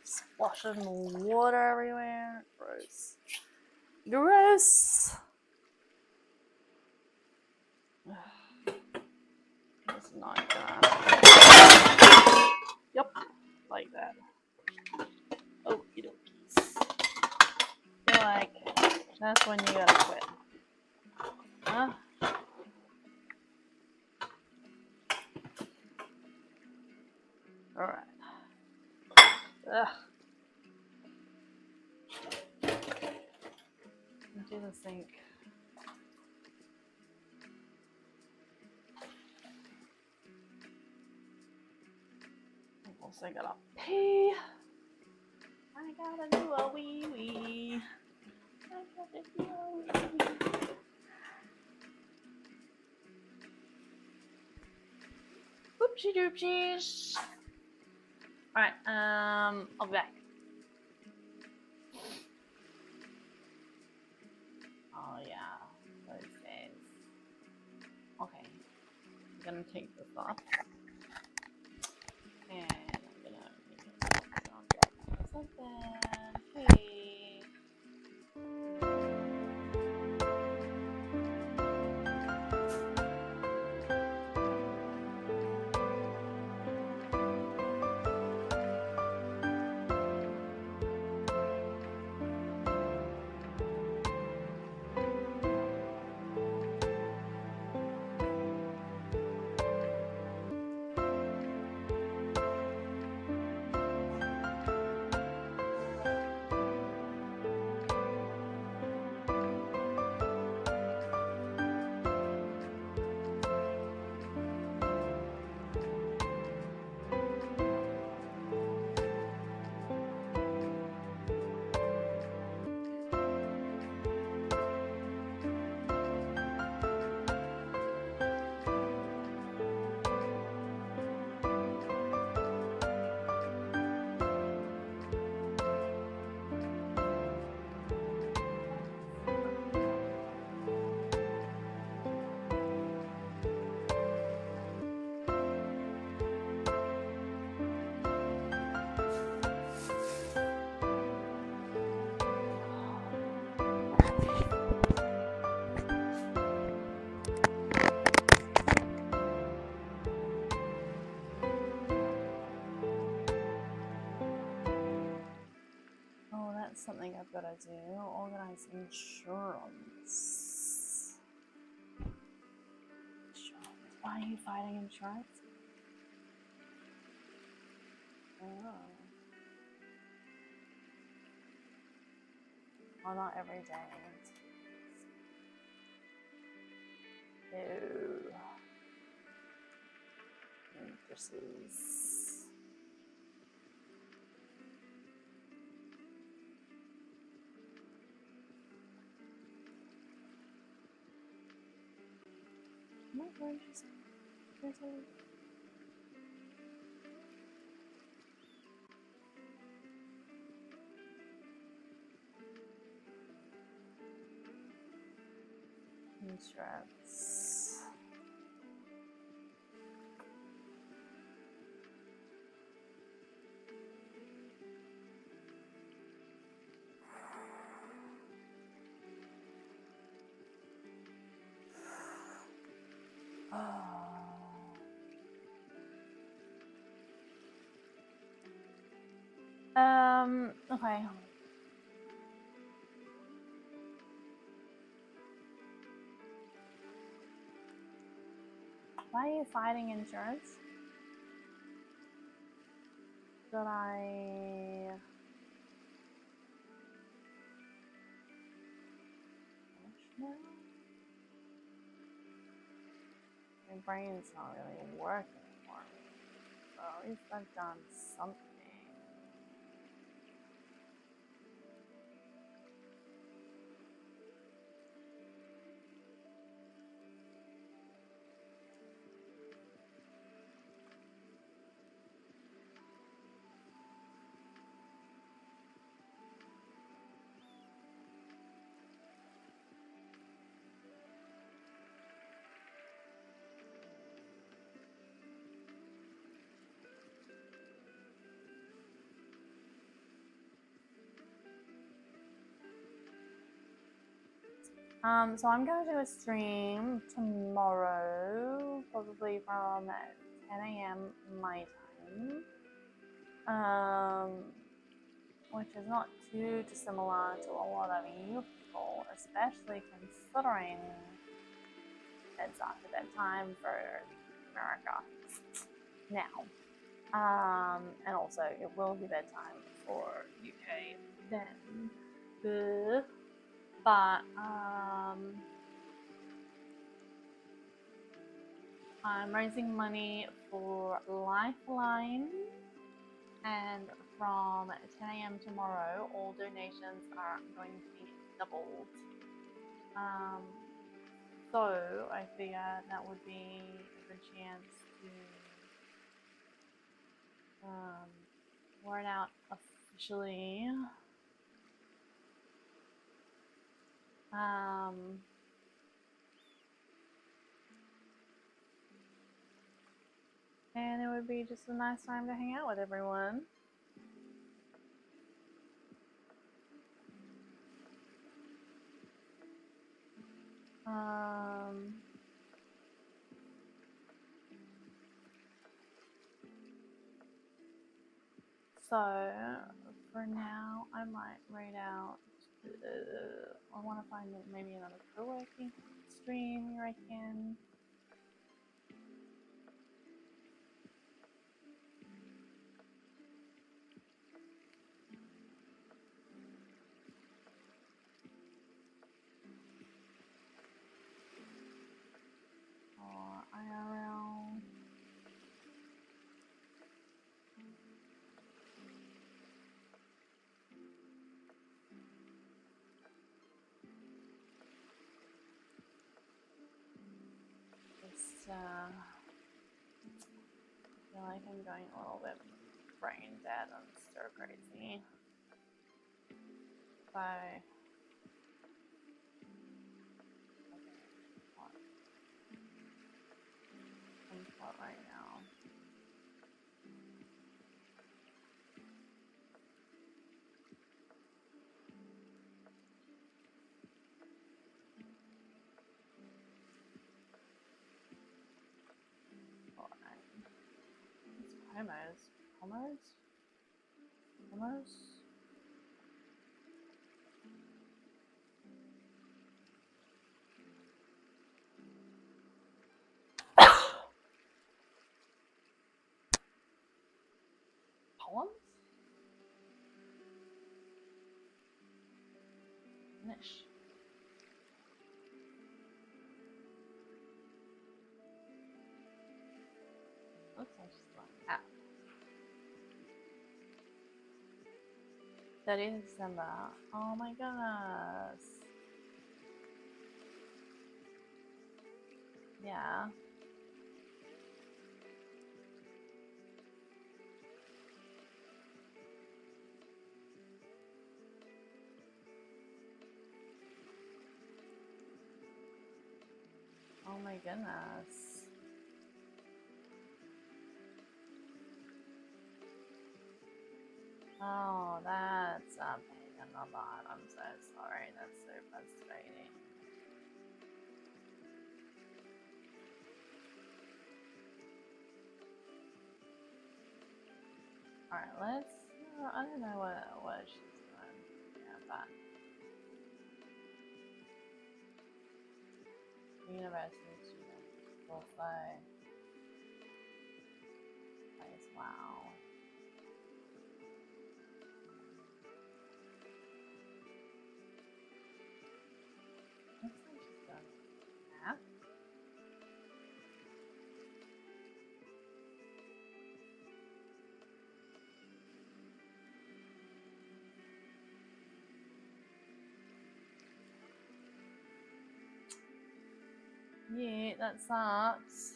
Splashing water everywhere. Gross. Gross! It's not that. Yep, like that. Okie dokies. Feel like that's when you gotta quit. Huh? Alright. Ugh. Empty the sink. I've also gotta pee. I gotta do a wee wee. I gotta do a wee wee. Oopsie doopsies. Alright, I'll be back. Oh yeah, those days. Okay, I'm gonna take this off. And I'm gonna make it something. Hey. Oh, that's something I've got to do. Organize insurance. Why are you fighting insurance? Oh. Well, not every day. Ew. Mattresses. I'm not very interested. Insurance. Okay. Why are you fighting insurance? Should I No. My brain's not really working for me. So at least I've done something. So I'm going to do a stream tomorrow, probably from 10 a.m. my time, which is not too dissimilar to a lot of you people, especially considering it's after bedtime for America now. And also it will be bedtime for UK then. But I'm raising money for Lifeline, and from 10 a.m. tomorrow, all donations are going to be doubled. So I figure that would be a good chance to warn out officially. And it would be just a nice time to hang out with everyone. So for now, I might read out. I want to find maybe another co-working stream here I can. Or IRL. Just I feel like I'm going a little bit brain dead and stir crazy. By what right now? It's Homos? Poems? Niche. Looks like just like app. 30th December. Oh my goodness. Yeah. Oh my goodness. Oh, that's a pain in the butt. I'm so sorry. That's so frustrating. Alright, let's. I don't know what she's doing. Yeah, but. University student will play. Plays wow. Looks Yeah, that sucks.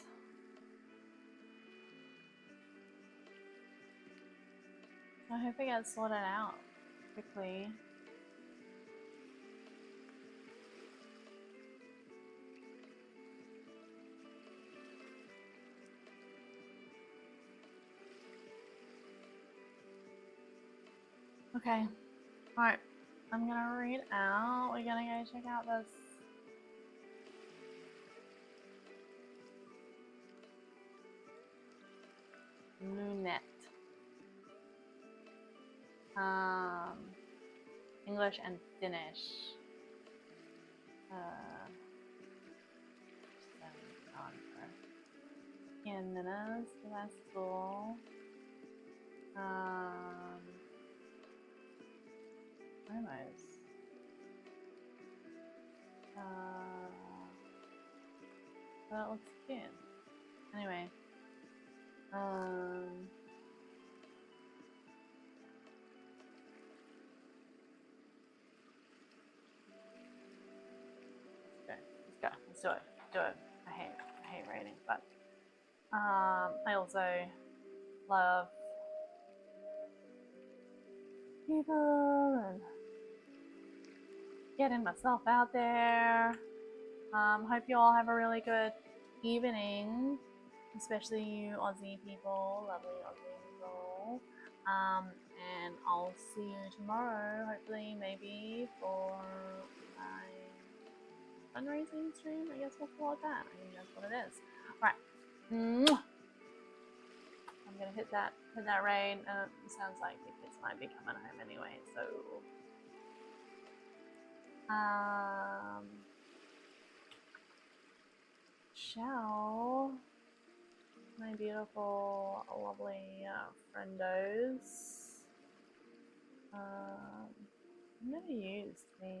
I hope it gets sorted out quickly. Okay. Alright. I'm gonna read out. We're gonna go check out this Lunette. English and Finnish. Canada's last school. Almost. That looks cute. Anyway. Let's do it. Do it. I hate reading, but I also love people and getting myself out there. Hope you all have a really good evening, especially you Aussie people, lovely Aussie people. And I'll see you tomorrow, hopefully, maybe for my fundraising stream. I guess we'll call it that. I think that's what it is. Alright. I'm gonna hit that raid. It sounds like the kids might be coming home anyway, so shall my beautiful, lovely friendos. I've never used the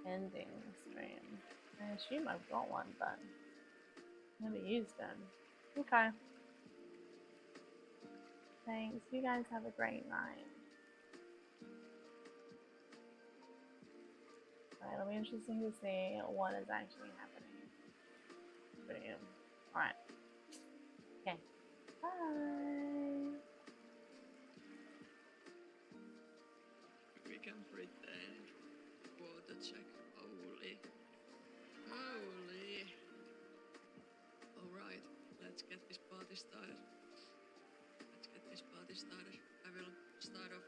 ending stream. I assume I've got one, but never used them. Okay. Thanks. You guys have a great night. Alright, it'll be interesting to see what is actually happening for you. Alright. Okay. Bye. We can pretend. Water check. Holy. Holy. Alright, let's get this party started. I will start off